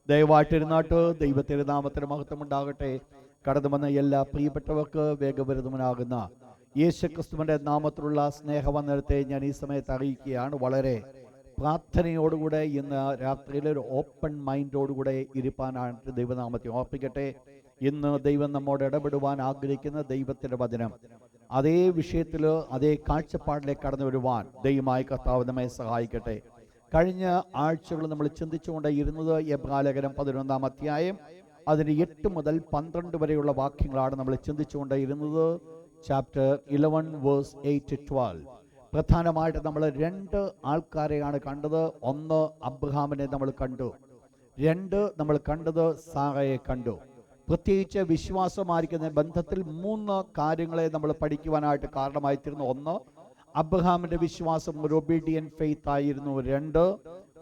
ദയവായിട്ടിരുന്നാട്ട് ദൈവത്തിരുനാമത്തിന് മഹത്വം ഉണ്ടാകട്ടെ. കടന്നു വന്ന എല്ലാ പ്രിയപ്പെട്ടവർക്ക് വേഗപരിതമനാകുന്ന യേശുക്രിസ്തുവിൻ്റെ നാമത്തിലുള്ള സ്നേഹവന്ദനത്തെ ഞാൻ ഈ സമയത്ത് അറിയിക്കുകയാണ്. വളരെ പ്രാർത്ഥനയോടുകൂടെ ഇന്ന് രാത്രിയിൽ ഒരു ഓപ്പൺ മൈൻഡോടുകൂടെ ഇരിപ്പാനായിട്ട് ദൈവനാമത്തെ ഓർപ്പിക്കട്ടെ. ഇന്ന് ദൈവം നമ്മോട് ഇടപെടുവാൻ ആഗ്രഹിക്കുന്ന ദൈവത്തിൻ്റെ വചനം അതേ വിഷയത്തിൽ അതേ കാഴ്ചപ്പാടിലേക്ക് കടന്നു വരുവാൻ ദൈവമായ കർത്താവ് നമ്മെ സഹായിക്കട്ടെ. കഴിഞ്ഞ ആഴ്ചകൾ നമ്മൾ ചിന്തിച്ചുകൊണ്ടേയിരുന്നത് എബ്രായലേഖനം 11-ാം അധ്യായം അതിന് 8 മുതൽ 12 വരെയുള്ള വാക്യങ്ങളാണ് നമ്മൾ ചിന്തിച്ചുകൊണ്ടേയിരുന്നത്. Chapter 11 verse 8-12. പ്രധാനമായിട്ട് നമ്മൾ 2 ആൾക്കാരെയാണ് കണ്ടത്. ഒന്ന് അബ്രഹാമിനെ നമ്മൾ കണ്ടു, 2 നമ്മൾ കണ്ടത് സാറയെ കണ്ടു. പ്രത്യേകിച്ച് വിശ്വാസമായിരിക്കുന്ന ബന്ധത്തിൽ 3 കാര്യങ്ങളെ നമ്മൾ പഠിക്കുവാനായിട്ട് കാരണമായി തീർന്നു. ഒന്ന്, അബ്രഹാമിന്റെ വിശ്വാസം ഒരു ഒബീഡിയന്റ് ഫെയ്ത്ത് ആയിരുന്നു. 2,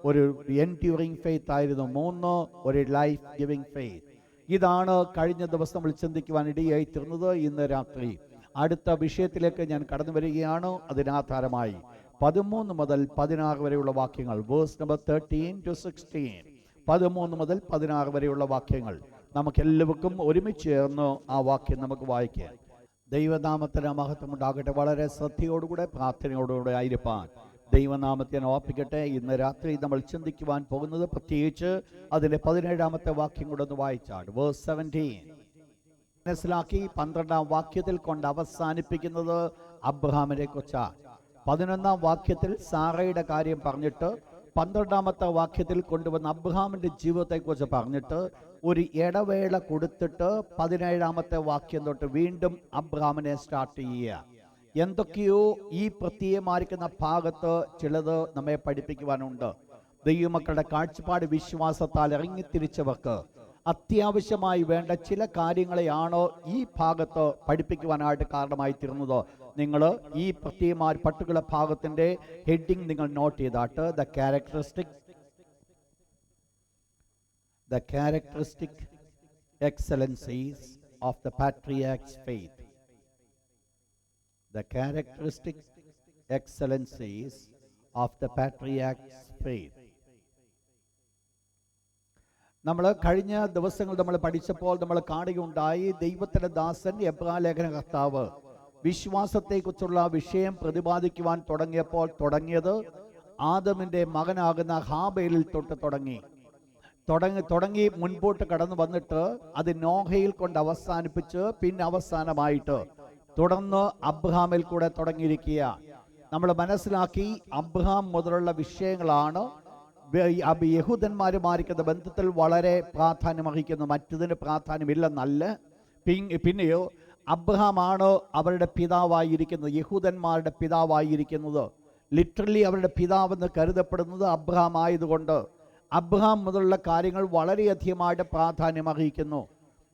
ഒരു എൻഡ്യൂറിംഗ് ഫെയ്ത്ത് ആയിരുന്നു. 3, ഒരു ലൈഫ് ഗിവിംഗ് ഫെയ്ത്ത്. ഇതാണ് കഴിഞ്ഞ ദിവസം നമ്മൾ ചിന്തിക്കുവാൻ ഇടയായി തീർന്നത്. ഇന്ന് രാത്രി അടുത്ത വിഷയത്തിലേക്ക് ഞാൻ കടന്നു വരികയാണ്. അതിനാധാരമായി 13 മുതൽ 16 വരെയുള്ള വാക്യങ്ങൾ, വേഴ്സ് നമ്പർ 13-16, 13 മുതൽ 16 വരെയുള്ള വാക്യങ്ങൾ നമുക്കെല്ലാവർക്കും ഒരുമിച്ച് ചേർന്ന് ആ വാക്യം നമുക്ക് വായിക്കാം. ദൈവനാമത്തിന് മഹത്വം ഉണ്ടാകട്ടെ. വളരെ ശ്രദ്ധയോടുകൂടെ പ്രാർത്ഥനയോടുകൂടെ ആയിരിക്കാൻ ദൈവനാമത്തെ ഓർപ്പിക്കട്ടെ. ഇന്ന് രാത്രി നമ്മൾ ചിന്തിക്കുവാൻ പോകുന്നത് പ്രത്യേകിച്ച് അതിൻ്റെ 17-ാമത്തെ വാക്യം കൂടെ ഒന്ന് വായിച്ചാണ്. വേഴ്സ് 17 മനസ്സിലാക്കി 12-ാം വാക്യത്തിൽ കൊണ്ട് അവസാനിപ്പിക്കുന്നത് അബ്രഹാമിനെ കുറിച്ചാണ്. 11-ാം വാക്യത്തിൽ സാറയുടെ കാര്യം പറഞ്ഞിട്ട് 12-ാമത്തെ വാക്യത്തിൽ കൊണ്ടുവന്ന അബ്രഹാമിന്റെ ജീവിതത്തെക്കുറിച്ച് പറഞ്ഞിട്ട് ഒരു ഇടവേള കൊടുത്തിട്ട് 17-ാമത്തെ വാക്യം തൊട്ട് വീണ്ടും അബ്രഹാമിനെ സ്റ്റാർട്ട് ചെയ്യുക. എന്തൊക്കെയോ ഈ പ്രത്യേകമായിരിക്കുന്ന ഭാഗത്ത് ചിലത് നമ്മെ പഠിപ്പിക്കുവാനുണ്ട്. ദൈവമക്കളുടെ കാഴ്ചപ്പാട് വിശ്വാസത്താൽ ഇറങ്ങിത്തിരിച്ചവർക്ക് അത്യാവശ്യമായി വേണ്ട ചില കാര്യങ്ങളെയാണ് ഈ ഭാഗത്ത് പഠിപ്പിക്കുവാനായിട്ട് കാരണമായി തീർന്നത്. നിങ്ങൾ ഈ പ്രത്യേകമായ പർട്ടിക്കുലർ ഭാഗത്തിന്റെ ഹെഡിങ് നിങ്ങൾ not ചെയ്താട്ട് the characteristic excellencies of the patriarch's faith. The characteristic excellencies of the patriarch's faith. നമ്മൾ കഴിഞ്ഞ ദിവസങ്ങൾ നമ്മൾ പഠിച്ചപ്പോൾ നമ്മൾ കാണുകയുണ്ടായി, ദൈവത്തിന്റെ ദാസൻ എബ്രായലേഖന കർത്താവ് വിശ്വാസത്തെക്കുറിച്ചുള്ള വിഷയം പ്രതിപാദിക്കുവാൻ തുടങ്ങിയത് ആദമിന്റെ മകനാകുന്ന ഹാബേലിൽ തൊട്ട് തുടങ്ങി മുൻപോട്ട് കടന്നു വന്നിട്ട് അത് നോഹയിൽ കൊണ്ട് അവസാനിപ്പിച്ച് പിന്നെ അവസാനമായിട്ട് തുടർന്ന് അബ്രഹാമിൽ കൂടെ തുടങ്ങിയിരിക്കുക. നമ്മൾ മനസ്സിലാക്കി അബ്രഹാം മുതലുള്ള വിഷയങ്ങളാണ് യഹൂദന്മാരുമായിരിക്കുന്ന ബന്ധത്തിൽ വളരെ പ്രാധാന്യം അർഹിക്കുന്നു. മറ്റതിന് പ്രാധാന്യമില്ലെന്നല്ല. പിന്നെയോ അബ്രഹാമാണ് അവരുടെ പിതാവായിരിക്കുന്നത്, യഹൂദന്മാരുടെ പിതാവായിരിക്കുന്നത്. ലിറ്ററലി അവരുടെ പിതാവെന്ന് കരുതപ്പെടുന്നത് അബ്രഹാം ആയതുകൊണ്ട് അബ്രഹാം മുതലുള്ള കാര്യങ്ങൾ വളരെയധികമായിട്ട് പ്രാധാന്യം അർഹിക്കുന്നു.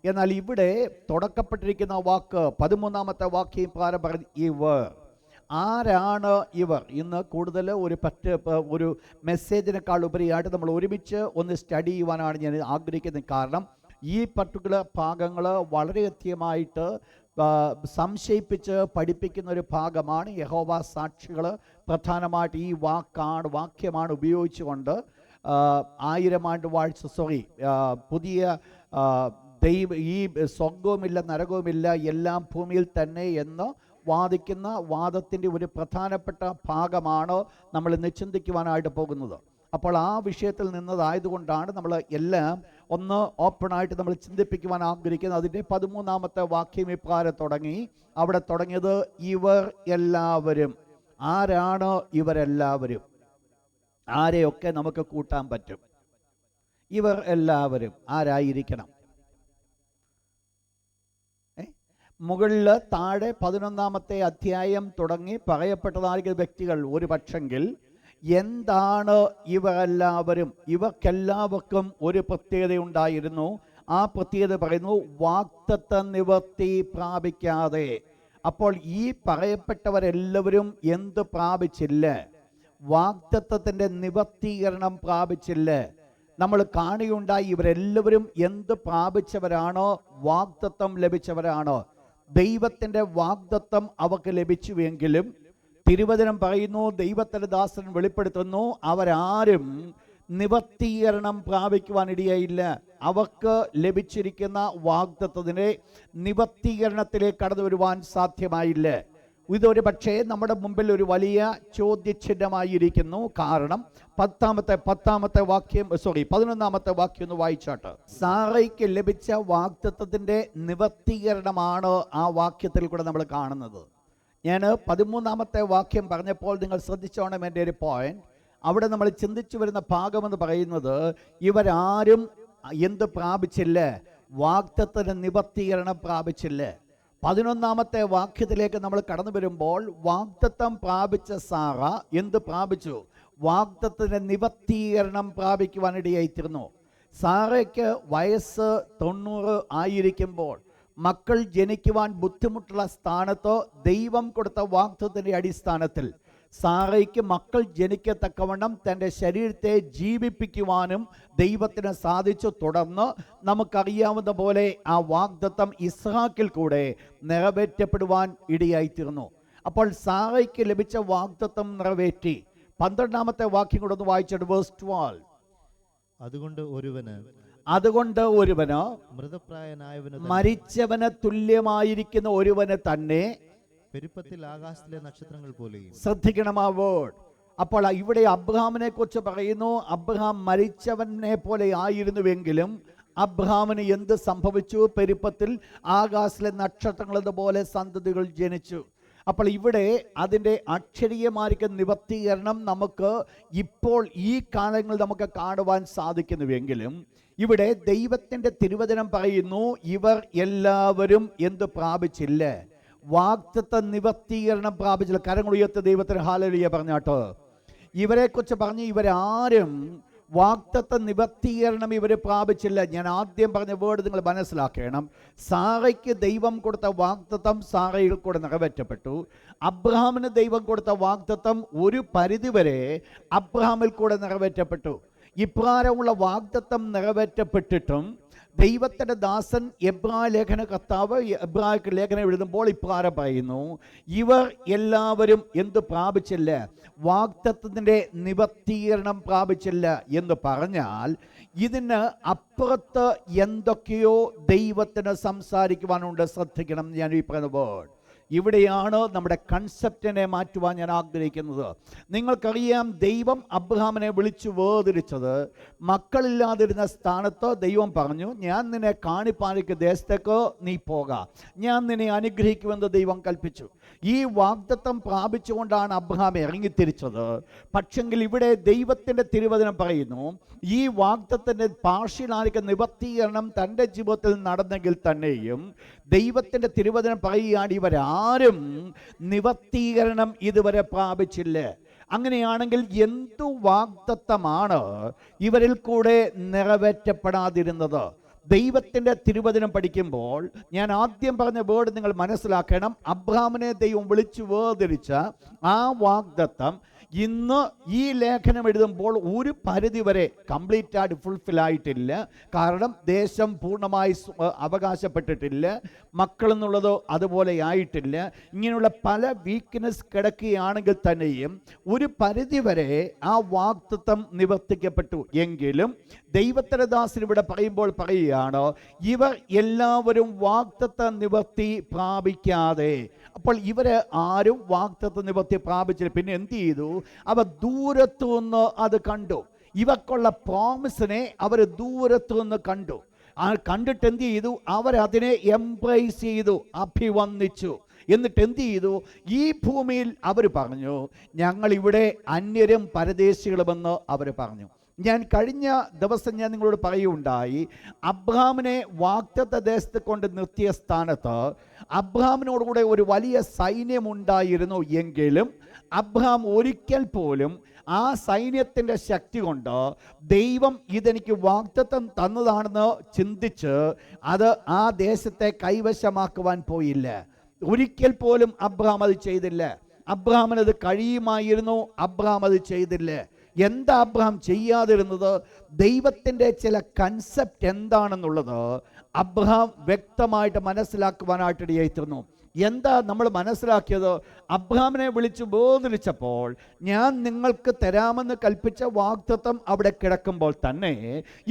എന്നാൽ ഇവിടെ തുടക്കപ്പെട്ടിരിക്കുന്ന വാക്ക് 13-ാമത്തെ വാക്യം പ്രാരംഭ ഇവർ. ആരാണ് ഇവർ? ഇന്ന് കൂടുതൽ ഒരു മെസ്സേജിനേക്കാൾ ഉപരിയായിട്ട് നമ്മൾ ഒരുമിച്ച് ഒന്ന് സ്റ്റഡി ചെയ്യുവാനാണ് ഞാൻ ആഗ്രഹിക്കുന്നത്. കാരണം ഈ പർട്ടിക്കുലർ ഭാഗങ്ങൾ വളരെയധികമായിട്ട് സംശയിപ്പിച്ച് പഠിപ്പിക്കുന്ന ഒരു ഭാഗമാണ്. യഹോവ സാക്ഷികൾ പ്രധാനമായിട്ട് ഈ വാക്യമാണ് ഉപയോഗിച്ചുകൊണ്ട് 1000 ആണ്ട് വാഴ്ച പുതിയ ഈ സ്വർഗവുമില്ല നരകവുമില്ല എല്ലാം ഭൂമിയിൽ തന്നെ എന്ന് വാദിക്കുന്ന വാദത്തിൻ്റെ ഒരു പ്രധാനപ്പെട്ട ഭാഗമാണ് നമ്മൾ ഇന്ന് ചിന്തിക്കുവാനായിട്ട് പോകുന്നത്. അപ്പോൾ ആ വിഷയത്തിൽ നിന്നതായതുകൊണ്ടാണ് നമ്മൾ എല്ലാം ഒന്ന് ഓപ്പണായിട്ട് നമ്മൾ ചിന്തിപ്പിക്കുവാൻ ആഗ്രഹിക്കുന്നത്. അതിൻ്റെ 13-ാമത്തെ വാക്യം ഇപ്രകാരം തുടങ്ങി. അവിടെ തുടങ്ങിയത് ഇവർ എല്ലാവരും. ആരാണ് ഇവരെല്ലാവരും? ആരെയൊക്കെ നമുക്ക് കൂട്ടാൻ പറ്റും? ഇവർ എല്ലാവരും ആരായിരിക്കണം? മുകളിൽ താഴെ 11-ാമത്തെ അധ്യായം തുടങ്ങി പറയപ്പെട്ടതായിരിക്കുന്ന വ്യക്തികൾ ഒരു പക്ഷെങ്കിൽ എന്താണ് ഇവരെല്ലാവരും? ഇവർക്കെല്ലാവർക്കും ഒരു പ്രത്യേകതയുണ്ടായിരുന്നു. ആ പ്രത്യേകത പറയുന്നു, വാഗ്ദത്ത നിവൃത്തി പ്രാപിക്കാതെ. അപ്പോൾ ഈ പറയപ്പെട്ടവരെല്ലാവരും എന്ത് പ്രാപിച്ചില്ല? വാഗ്ദത്തത്തിൻ്റെ നിവർത്തീകരണം പ്രാപിച്ചില്ല. നമ്മൾ കാണുകയുണ്ടായി ഇവരെല്ലാവരും എന്ത് പ്രാപിച്ചവരാണോ? വാഗ്ദത്തം ലഭിച്ചവരാണോ? ദൈവത്തിൻ്റെ വാഗ്ദത്തം അവർക്ക് ലഭിച്ചുവെങ്കിലും തിരുവചനം പറയുന്നു, ദൈവത്തിൻ്റെ ദാസൻ വെളിപ്പെടുത്തുന്നു, അവരാരും നിവർത്തീകരണം പ്രാപിക്കുവാനിടയായില്ല. അവർക്ക് ലഭിച്ചിരിക്കുന്ന വാഗ്ദത്തത്തിന്റെ നിവർത്തീകരണത്തിലേക്ക് കടന്നു വരുവാൻ സാധ്യമായില്ല. ഇതൊരു പക്ഷേ നമ്മുടെ മുമ്പിൽ ഒരു വലിയ ചോദ്യചിഹ്നമായിരിക്കുന്നു. കാരണം 11ാമത്തെ വാക്യം ഒന്ന് വായിച്ചാട്ട്. സാറയ്ക്ക് ലഭിച്ച വാഗ്ദത്തത്തിന്റെ നിവർത്തീകരണമാണ് ആ വാക്യത്തിൽ കൂടെ നമ്മൾ കാണുന്നത്. ഞാൻ 13ാമത്തെ വാക്യം പറഞ്ഞപ്പോൾ നിങ്ങൾ ശ്രദ്ധിച്ചോണം എൻ്റെ ഒരു പോയിന്റ്. അവിടെ നമ്മൾ ചിന്തിച്ചു വരുന്ന ഭാഗമെന്ന് പറയുന്നത്, ഇവരാരും എന്ത് പ്രാപിച്ചില്ല? വാഗ്ദത്തത്തിന് നിവർത്തീകരണം പ്രാപിച്ചില്ല. 11ാമത്തെ വാക്യത്തിലേക്ക് നമ്മൾ കടന്നു വരുമ്പോൾ, വാഗ്ദത്തം പ്രാപിച്ച സാറ എന്ത് പ്രാപിച്ചു? വാഗ്ദത്തത്തിന് നിവർത്തീകരണം പ്രാപിക്കുവാനിടയായിത്തീർന്നു. സാറയ്ക്ക് വയസ്സ് 90 ആയിരിക്കുമ്പോൾ മക്കൾ ജനിക്കുവാൻ ബുദ്ധിമുട്ടുള്ള സ്ഥാനത്ത് ദൈവം കൊടുത്ത വാഗ്ദത്തത്തിന്റെ അടിസ്ഥാനത്തിൽ സാറയ്ക്ക് മക്കൾ ജനിക്കത്തക്കവണ്ണം തൻ്റെ ശരീരത്തെ ജീവിപ്പിക്കുവാനും ദൈവത്തിന് സാധിച്ചു. തുടർന്ന് നമുക്കറിയാവുന്ന പോലെ ആ വാഗ്ദത്തം ഇസ്ഹാക്കിൽ കൂടെ നിറവേറ്റപ്പെടുവാൻ ഇടയായിത്തീർന്നു. അപ്പോൾ സാറയ്ക്ക് ലഭിച്ച വാഗ്ദത്തം നിറവേറ്റി. 12ാമത്തെ വാക്യം കൂടെ ഒന്ന് വായിച്ചിട്ട് വേഴ്സ് 12. അതുകൊണ്ട് ഒരുവന് മരിച്ചവന് തുല്യമായിരിക്കുന്ന ഒരുവന് തന്നെ പെരുപ്പത്തിൽ ആകാശത്തിലെ നക്ഷത്രങ്ങൾ പോലെയും. ശ്രദ്ധിക്കണം ആ വേർഡ്. അപ്പോൾ ഇവിടെ അബ്രഹാമിനെ കുറിച്ച് പറയുന്നു. അബ്രഹാം മരിച്ചവനെ പോലെ ആയിരുന്നുവെങ്കിലും അബ്രഹാമിന് എന്ത് സംഭവിച്ചു? പെരുപ്പത്തിൽ ആകാശത്തിലെ നക്ഷത്രങ്ങൾ പോലെ സന്തതികൾ ജനിച്ചു. അപ്പോൾ ഇവിടെ അതിൻ്റെ അക്ഷരീയമായിരിക്കുന്ന നിവർത്തീകരണം നമുക്ക് ഇപ്പോൾ ഈ കാലങ്ങളിൽ നമുക്ക് കാണുവാൻ സാധിക്കുന്നുവെങ്കിലും ഇവിടെ ദൈവത്തിൻ്റെ തിരുവചനം പറയുന്നു, ഇവർ എല്ലാവരും എന്ത് പ്രാപിച്ചില്ല? വാഗ്ദത്ത നിവർത്തീകരണം പ്രാപിച്ചില്ല. കരങ്ങൾ ഉയർത്തി ദൈവത്തിന് ഹല്ലേലൂയ പറഞ്ഞാട്ടോ. ഇവരെ കുറിച്ച് പറഞ്ഞു, ഇവരാരും വാഗ്ദത്ത നിവർത്തീകരണം ഇവർ പ്രാപിച്ചില്ല. ഞാൻ ആദ്യം പറഞ്ഞ വേർഡ് നിങ്ങൾ മനസ്സിലാക്കണം. സാറയ്ക്ക് ദൈവം കൊടുത്ത വാഗ്ദത്തം സാറയിൽ കൂടെ നിറവേറ്റപ്പെട്ടു. അബ്രഹാമിന് ദൈവം കൊടുത്ത വാഗ്ദത്തം ഒരു പരിധിവരെ അബ്രഹാമിൽ കൂടെ നിറവേറ്റപ്പെട്ടു. ഇപ്രകാരമുള്ള വാഗ്ദത്തം നിറവേറ്റപ്പെട്ടിട്ടും ദൈവത്തിൻ്റെ ദാസൻ എബ്രായ ലേഖന കർത്താവ് എബ്രായർക്ക് ലേഖനം എഴുതുമ്പോൾ ഇപ്രകാരം പറയുന്നു, ഇവർ എല്ലാവരും എന്ത് പ്രാപിച്ചില്ല? വാഗ്ദത്തത്തിൻ്റെ നിവർത്തീകരണം പ്രാപിച്ചില്ല എന്ന് പറഞ്ഞാൽ ഇതിന് അപ്പുറത്ത് എന്തൊക്കെയോ ദൈവത്തിന് സംസാരിക്കുവാനുണ്ട്. ശ്രദ്ധിക്കണം ഞാൻ ഈ പറയുന്ന വേർഡ്. ഇവിടെയാണ് നമ്മുടെ കൺസെപ്റ്റിനെ മാറ്റുവാൻ ഞാൻ ആഗ്രഹിക്കുന്നത്. നിങ്ങൾക്കറിയാം, ദൈവം അബ്രഹാമിനെ വിളിച്ചു വേർതിരിച്ചത് മക്കളില്ലാതിരുന്ന സ്ഥാനത്ത് ദൈവം പറഞ്ഞു, ഞാൻ നിന്നെ കാണിപ്പാനിക്കുന്ന ദേശത്തേക്ക് നീ പോക, ഞാൻ നിന്നെ അനുഗ്രഹിക്കുമെന്ന് ദൈവം കൽപ്പിച്ചു. ഈ വാഗ്ദത്തം പ്രാപിച്ചുകൊണ്ടാണ് അബ്രഹാം ഇറങ്ങിത്തിരിച്ചത്. പക്ഷെങ്കിൽ ഇവിടെ ദൈവത്തിൻ്റെ തിരുവചനം പറയുന്നു, ഈ വാഗ്ദത്തത്തിൻ്റെ പാർഷ്യലായിരിക്കുന്ന നിവർത്തീകരണം തൻ്റെ ജീവിതത്തിൽ നടന്നെങ്കിൽ തന്നെയും ദൈവത്തിൻ്റെ തിരുവചനം പറയുകയാണ്, ഇവരാരും നിവർത്തീകരണം ഇതുവരെ പ്രാപിച്ചില്ല. അങ്ങനെയാണെങ്കിൽ എന്തു വാഗ്ദത്തമാണ് ഇവരിൽ കൂടെ നിറവേറ്റപ്പെടാതിരുന്നത്? ദൈവത്തിൻ്റെ തിരുവചനം പഠിക്കുമ്പോൾ ഞാൻ ആദ്യം പറഞ്ഞ വേർഡ് നിങ്ങൾ മനസ്സിലാക്കണം. അബ്രഹാമിനെ ദൈവം വിളിച്ചു വേർതിരിച്ച ആ വാഗ്ദത്തം ഇന്ന് ഈ ലേഖനം എഴുതുമ്പോൾ ഒരു പരിധിവരെ കംപ്ലീറ്റ് ആയിട്ട് ഫുൾഫിൽ ആയിട്ടില്ല. കാരണം ദേശം പൂർണ്ണമായി അവകാശപ്പെട്ടിട്ടില്ല, മക്കളെന്നുള്ളത് അതുപോലെ ആയിട്ടില്ല. ഇങ്ങനെയുള്ള പല വീക്ക്നെസ് കിടക്കുകയാണെങ്കിൽ തന്നെയും ഒരു പരിധിവരെ ആ വാഗ്ദത്തം നിവർത്തിക്കപ്പെട്ടു. എങ്കിലും ദൈവത്തിൻ്റെ ദാസൻ ഇവിടെ പറയുമ്പോൾ പറയുകയാണ്, ഇവർ എല്ലാവരും വാഗ്ദത്ത നിവർത്തി പ്രാപിക്കാതെ. അപ്പോൾ ഇവര് ആരും വാഗ്ദത്ത നിവർത്തി പ്രാപിച്ചില്ല. പിന്നെ എന്ത് ചെയ്തു? അവർ ദൂരത്തു നിന്ന് അത് കണ്ടു. ഇവക്കുള്ള പ്രോമിസിനെ അവർ ദൂരത്തു നിന്ന് കണ്ടു. കണ്ടിട്ട് എന്ത് ചെയ്തു? അവരതിനെ എംബ്രേസ് ചെയ്തു, അഭിവന്ദിച്ചു. എന്നിട്ട് എന്ത് ചെയ്തു? ഈ ഭൂമിയിൽ അവർ പറഞ്ഞു, ഞങ്ങളിവിടെ അന്യരും പരദേശികളുമെന്ന് അവർ പറഞ്ഞു. ഞാൻ കഴിഞ്ഞ ദിവസം ഞാൻ നിങ്ങളോട് പറയുകയുണ്ടായി, അബ്രഹാമിനെ വാഗ്ദത്ത ദേശത്ത് കൊണ്ട് നിർത്തിയ സ്ഥാനത്ത് അബ്രഹാമിനോടുകൂടെ ഒരു വലിയ സൈന്യമുണ്ടായിരുന്നു. എങ്കിലും അബ്രഹാം ഒരിക്കൽ പോലും ആ സൈന്യത്തിൻ്റെ ശക്തി കൊണ്ട് ദൈവം ഇതെനിക്ക് വാഗ്ദത്തം തന്നതാണെന്ന് ചിന്തിച്ച് അത് ആ ദേശത്തെ കൈവശമാക്കുവാൻ പോയില്ല. ഒരിക്കൽ പോലും അബ്രഹാം അത് ചെയ്തില്ല. അബ്രഹാമിനത് കഴിയുമായിരുന്നു, അബ്രഹാം അത് ചെയ്തില്ല. എന്താ അബ്രഹാം ചെയ്യാതിരുന്നത്? ദൈവത്തിൻ്റെ ചില കൺസെപ്റ്റ് എന്താണെന്നുള്ളത് അബ്രഹാം വ്യക്തമായിട്ട് മനസ്സിലാക്കുവാനായിട്ടിടയായിത്തീർന്നു. എന്താ നമ്മൾ മനസ്സിലാക്കിയത്? അബ്രഹാമിനെ വിളിച്ചു ബോധിച്ചപ്പോൾ ഞാൻ നിങ്ങൾക്ക് തരാമെന്ന് കൽപ്പിച്ച വാഗ്ദത്തം അവിടെ കിടക്കുമ്പോൾ തന്നെ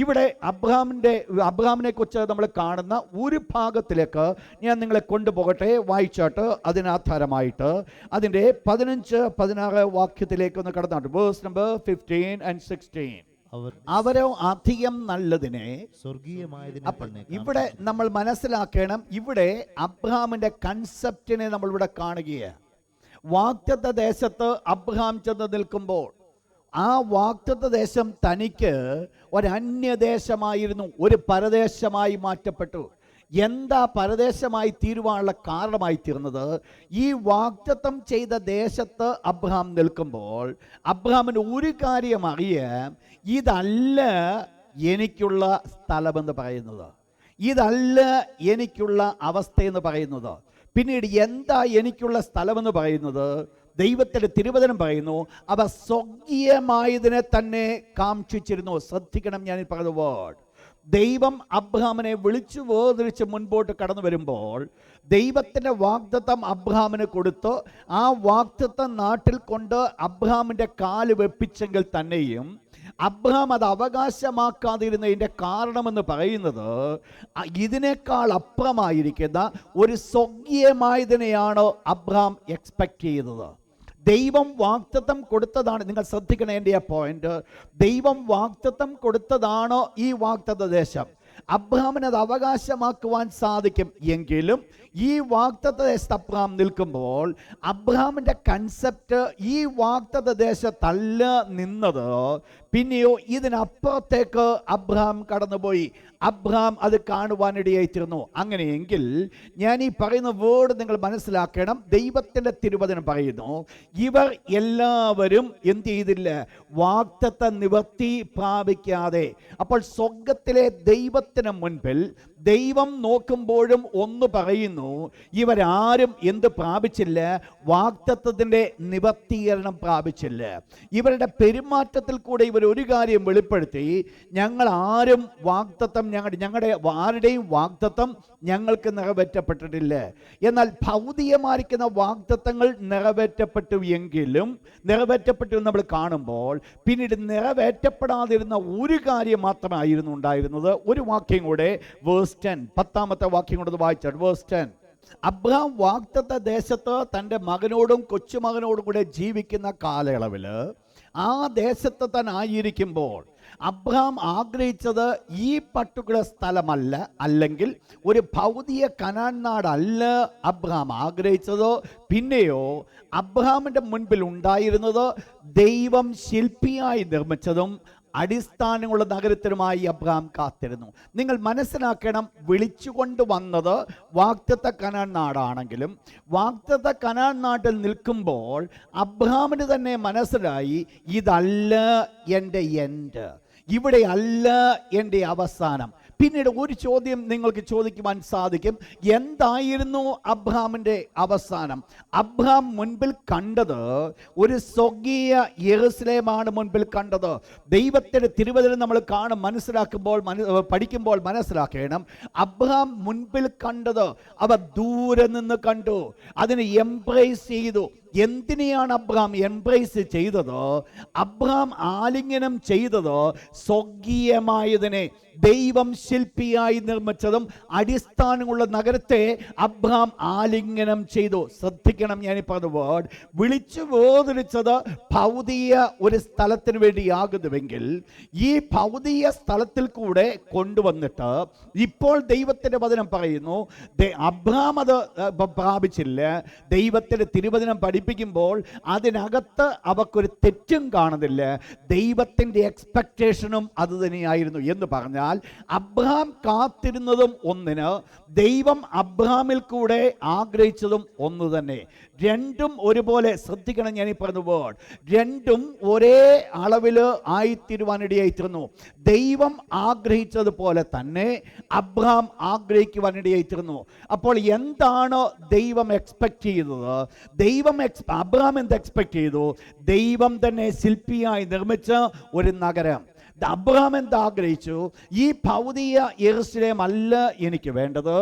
ഇവിടെ അബ്രഹാമിനെ കുറിച്ച് നമ്മൾ കാണുന്ന ഒരു ഭാഗത്തിലേക്ക് ഞാൻ നിങ്ങളെ കൊണ്ടുപോകട്ടെ. വായിച്ചാട്ട് അതിനാധാരമായിട്ട് അതിൻ്റെ 15-16 വാക്യത്തിലേക്ക് ഒന്ന് കടന്നാട്ട്. Verse number 15 and 16. അവരോ അധികം നല്ലതിനെ സ്വർഗീയമായതിനെ ഇവിടെ നമ്മൾ മനസ്സിലാക്കണം. ഇവിടെ അബ്രഹാമിന്റെ കൺസെപ്റ്റിനെ നമ്മൾ ഇവിടെ കാണുകയാണ്. വാഗ്ദത്ത ദേശത്ത് അബ്രഹാം ചെന്ന് നിൽക്കുമ്പോൾ ആ വാഗ്ദത്ത ദേശം തനിക്ക് ഒരന്യദേശമായിരുന്നു, ഒരു പരദേശമായി മാറ്റപ്പെട്ടു. എന്താ പരദേശമായി തീരുവാനുള്ള കാരണമായി തീർന്നത്? ഈ വാഗ്ദത്തം ചെയ്ത ദേശത്ത് അബ്രഹാം നിൽക്കുമ്പോൾ അബ്രഹാമിന് ഒരു കാര്യം അറിയാം, ഇതല്ല എനിക്കുള്ള സ്ഥലമെന്ന് പറയുന്നത്, ഇതല്ല എനിക്കുള്ള അവസ്ഥയെന്ന് പറയുന്നത്. പിന്നീട് എന്താ എനിക്കുള്ള സ്ഥലമെന്ന് പറയുന്നത്? ദൈവത്തിൻ്റെ തിരുവചനം പറയുന്നു, അവ സ്വർഗീയമായതിനെ തന്നെ കാക്ഷിച്ചിരുന്നു. ശ്രദ്ധിക്കണം, ഞാൻ പറയുന്ന വേർഡ്. ദൈവം അബ്രഹാമിനെ വിളിച്ചു വേർതിരിച്ച് മുൻപോട്ട് കടന്നു വരുമ്പോൾ ദൈവത്തിൻ്റെ വാഗ്ദത്തം അബ്രഹാമിന് കൊടുത്ത് ആ വാഗ്ദത്തം നാട്ടിൽ കൊണ്ട് അബ്രഹാമിൻ്റെ കാല് വെപ്പിച്ചെങ്കിൽ തന്നെയും അബ്രഹാം അത് അവകാശമാക്കാതിരുന്നതിൻ്റെ കാരണമെന്ന് പറയുന്നത് ഇതിനേക്കാൾ അപ്പുറമായിരിക്കുന്ന ഒരു സ്വർഗീയമായതിനെയാണ് അബ്രഹാം എക്സ്പെക്റ്റ് ചെയ്തത്. ദൈവം വാഗ്ദത്തം കൊടുത്തതാണ്. നിങ്ങൾ ശ്രദ്ധിക്കണം എൻ്റെ ആ പോയിന്റ്. ദൈവം വാഗ്ദത്തം കൊടുത്തതാണോ ഈ വാഗ്ദത്ത ദേശം? അബ്രഹാമിന് അത് അവകാശമാക്കുവാൻ സാധിക്കും. എങ്കിലും ഈ വാഗ്ദത്ത ദേശത്ത് അബ്രഹാം നിൽക്കുമ്പോൾ അബ്രഹാമിൻ്റെ കൺസെപ്റ്റ് ഈ വാഗ്ദത്ത ദേശത്തല്ല നിന്നത്, പിന്നെയോ ഇതിനപ്പുറത്തേക്ക് അബ്രഹാം കടന്നുപോയി. അബ്രഹാം അത് കാണുവാനിടയായിത്തീർന്നു. അങ്ങനെയെങ്കിൽ ഞാൻ ഈ പറയുന്ന വേർഡ് നിങ്ങൾ മനസ്സിലാക്കണം. ദൈവത്തിൻ്റെ തിരുവചനം പറയുന്നു, ഇവർ എല്ലാവരും എന്ത് ചെയ്തില്ല? വാഗ്ദത്ത നിവർത്തി പ്രാപിക്കാതെ. അപ്പോൾ സ്വർഗത്തിലെ ദൈവത്തിന് മുൻപിൽ ദൈവം നോക്കുമ്പോഴും ഒന്ന് പറയുന്നു, ഇവരാരും എന്ത് പ്രാപിച്ചില്ല? വാഗ്ദത്തത്തിൻ്റെ നിവർത്തീകരണം പ്രാപിച്ചില്ല. ഇവരുടെ പെരുമാറ്റത്തിൽ കൂടെ ഇവർ ഒരു കാര്യം വെളിപ്പെടുത്തി, ഞങ്ങൾ ആരും വാഗ്ദത്തം ഞങ്ങളുടെ ആരുടെയും വാഗ്ദത്തം ഞങ്ങൾക്ക് നിറവേറ്റപ്പെട്ടിട്ടില്ല. എന്നാൽ ഭൗതികമായിരിക്കുന്ന വാഗ്ദത്തങ്ങൾ നിറവേറ്റപ്പെട്ടു എന്ന് നമ്മൾ കാണുമ്പോൾ പിന്നീട് നിറവേറ്റപ്പെടാതിരുന്ന ഒരു കാര്യം മാത്രമായിരുന്നു ഉണ്ടായിരുന്നത്. ഒരു വാക്യം കൂടെ, വേഴ്സ് 10, 10ാമത്തെ വാക്യം കൂടെ വായിച്ചാൽ. വേഴ്സ് 10. അബ്രഹാം വാഗ്ദത്ത ദേശത്ത് തൻ്റെ മകനോടും കൊച്ചുമകനോടും കൂടെ ജീവിക്കുന്ന കാലയളവിൽ ആ ദേശത്ത് തന്നെ ആയിരിക്കുമ്പോൾ അബ്രഹാം ആഗ്രഹിച്ചത് ഈ പർട്ടിക്കുലർ സ്ഥലമല്ല, അല്ലെങ്കിൽ ഒരു ഭൗതിക കനാൻ നാടല്ല അബ്രഹാം ആഗ്രഹിച്ചത്. പിന്നെയോ അബ്രഹാമിൻ്റെ മുൻപിൽ ഉണ്ടായിരുന്നത് ദൈവം ശില്പിയായി നിർമ്മിച്ചതും അടിസ്ഥാനമുള്ള നഗരത്തിനുമായി അബ്രഹാം കാത്തിരുന്നു. നിങ്ങൾ മനസ്സിലാക്കണം, വിളിച്ചുകൊണ്ട് വന്നത് വാഗ്ദത്ത കനാൻ നാടാണെങ്കിലും വാഗ്ദത്ത കനാൻ നാട്ടിൽ നിൽക്കുമ്പോൾ അബ്രഹാമിന് തന്നെ മനസ്സിലായി, ഇതല്ല എൻ്റെ എൻഡ്, ഇവിടെ അല്ല എൻ്റെ അവസാനം. പിന്നീട് ഒരു ചോദ്യം നിങ്ങൾക്ക് ചോദിക്കുവാൻ സാധിക്കും, എന്തായിരുന്നു അബ്രഹാമിൻ്റെ അവസാനം? അബ്രഹാം മുൻപിൽ കണ്ടത് ഒരു സ്വർഗീയ യെരൂശലേമാണ് മുൻപിൽ കണ്ടത്. ദൈവത്തിൻ്റെ തിരുവചനം നമ്മൾ പഠിക്കുമ്പോൾ മനസ്സിലാക്കണം, അബ്രഹാം മുൻപിൽ കണ്ടത് അവ ദൂരെ നിന്ന് കണ്ടു, അതിനെ എംബ്രേസ് ചെയ്തു. എന്തിനെയാണ് അബ്രഹാം എംബ്രേസ് ചെയ്തത്? അബ്രഹാം ആലിംഗനം ചെയ്തത് സ്വർഗീയമായതിനെ, ദൈവം ശില്പിയായി നിർമ്മിച്ചതും അടിസ്ഥാനമുള്ള നഗരത്തെ അബ്രഹാം ആലിംഗനം ചെയ്തു. ശ്രദ്ധിക്കണം, ഞാനീ പറഞ്ഞ വേർഡ്. വിളിച്ചു വേർതിരിച്ചത് ഭൗതിക ഒരു സ്ഥലത്തിന് വേണ്ടിയാകുന്നുവെങ്കിൽ ഈ ഭൗതിക സ്ഥലത്തിൽ കൂടെ കൊണ്ടുവന്നിട്ട് ഇപ്പോൾ ദൈവത്തിൻ്റെ വചനം പറയുന്നു, അബ്രഹാം അത് പ്രാപിച്ചില്ല. ദൈവത്തിൻ്റെ തിരുവചനം പഠിപ്പിക്കുമ്പോൾ അതിനകത്ത് അവർക്കൊരു തെറ്റും കാണുന്നില്ല. ദൈവത്തിൻ്റെ എക്സ്പെക്റ്റേഷനും അത് തന്നെയായിരുന്നു. എന്ന് പറഞ്ഞാൽ അബ്രഹാം കാത്തിരുന്നതും ഒന്നിന്, ദൈവം അബ്രഹാമിൽ കൂടെ ആഗ്രഹിച്ചതും ഒന്ന് തന്നെ. രണ്ടും ഒരുപോലെ. ശ്രദ്ധിക്കണം, ഞാൻ ഈ പറഞ്ഞ വേർഡ്. രണ്ടും ഒരേ അളവിൽ ആയിത്തീരുവാനിടയായിത്തീർന്നു. ദൈവം ആഗ്രഹിച്ചതുപോലെ തന്നെ അബ്രഹാം ആഗ്രഹിക്കുവാനിടയായിത്തീർന്നു. അപ്പോൾ എന്താണ് ദൈവം എക്സ്പെക്ട് ചെയ്തത്? അബ്രഹാം എന്ത് എക്സ്പെക്ട് ചെയ്തു? ദൈവം തന്നെ ശില്പിയായി നിർമ്മിച്ച ഒരു നഗരം, അബ്രഹാം എന്താഗ്രഹിച്ചു? ഈ ഭൗതിക യെരൂശലേം അല്ല എനിക്ക് വേണ്ടത്,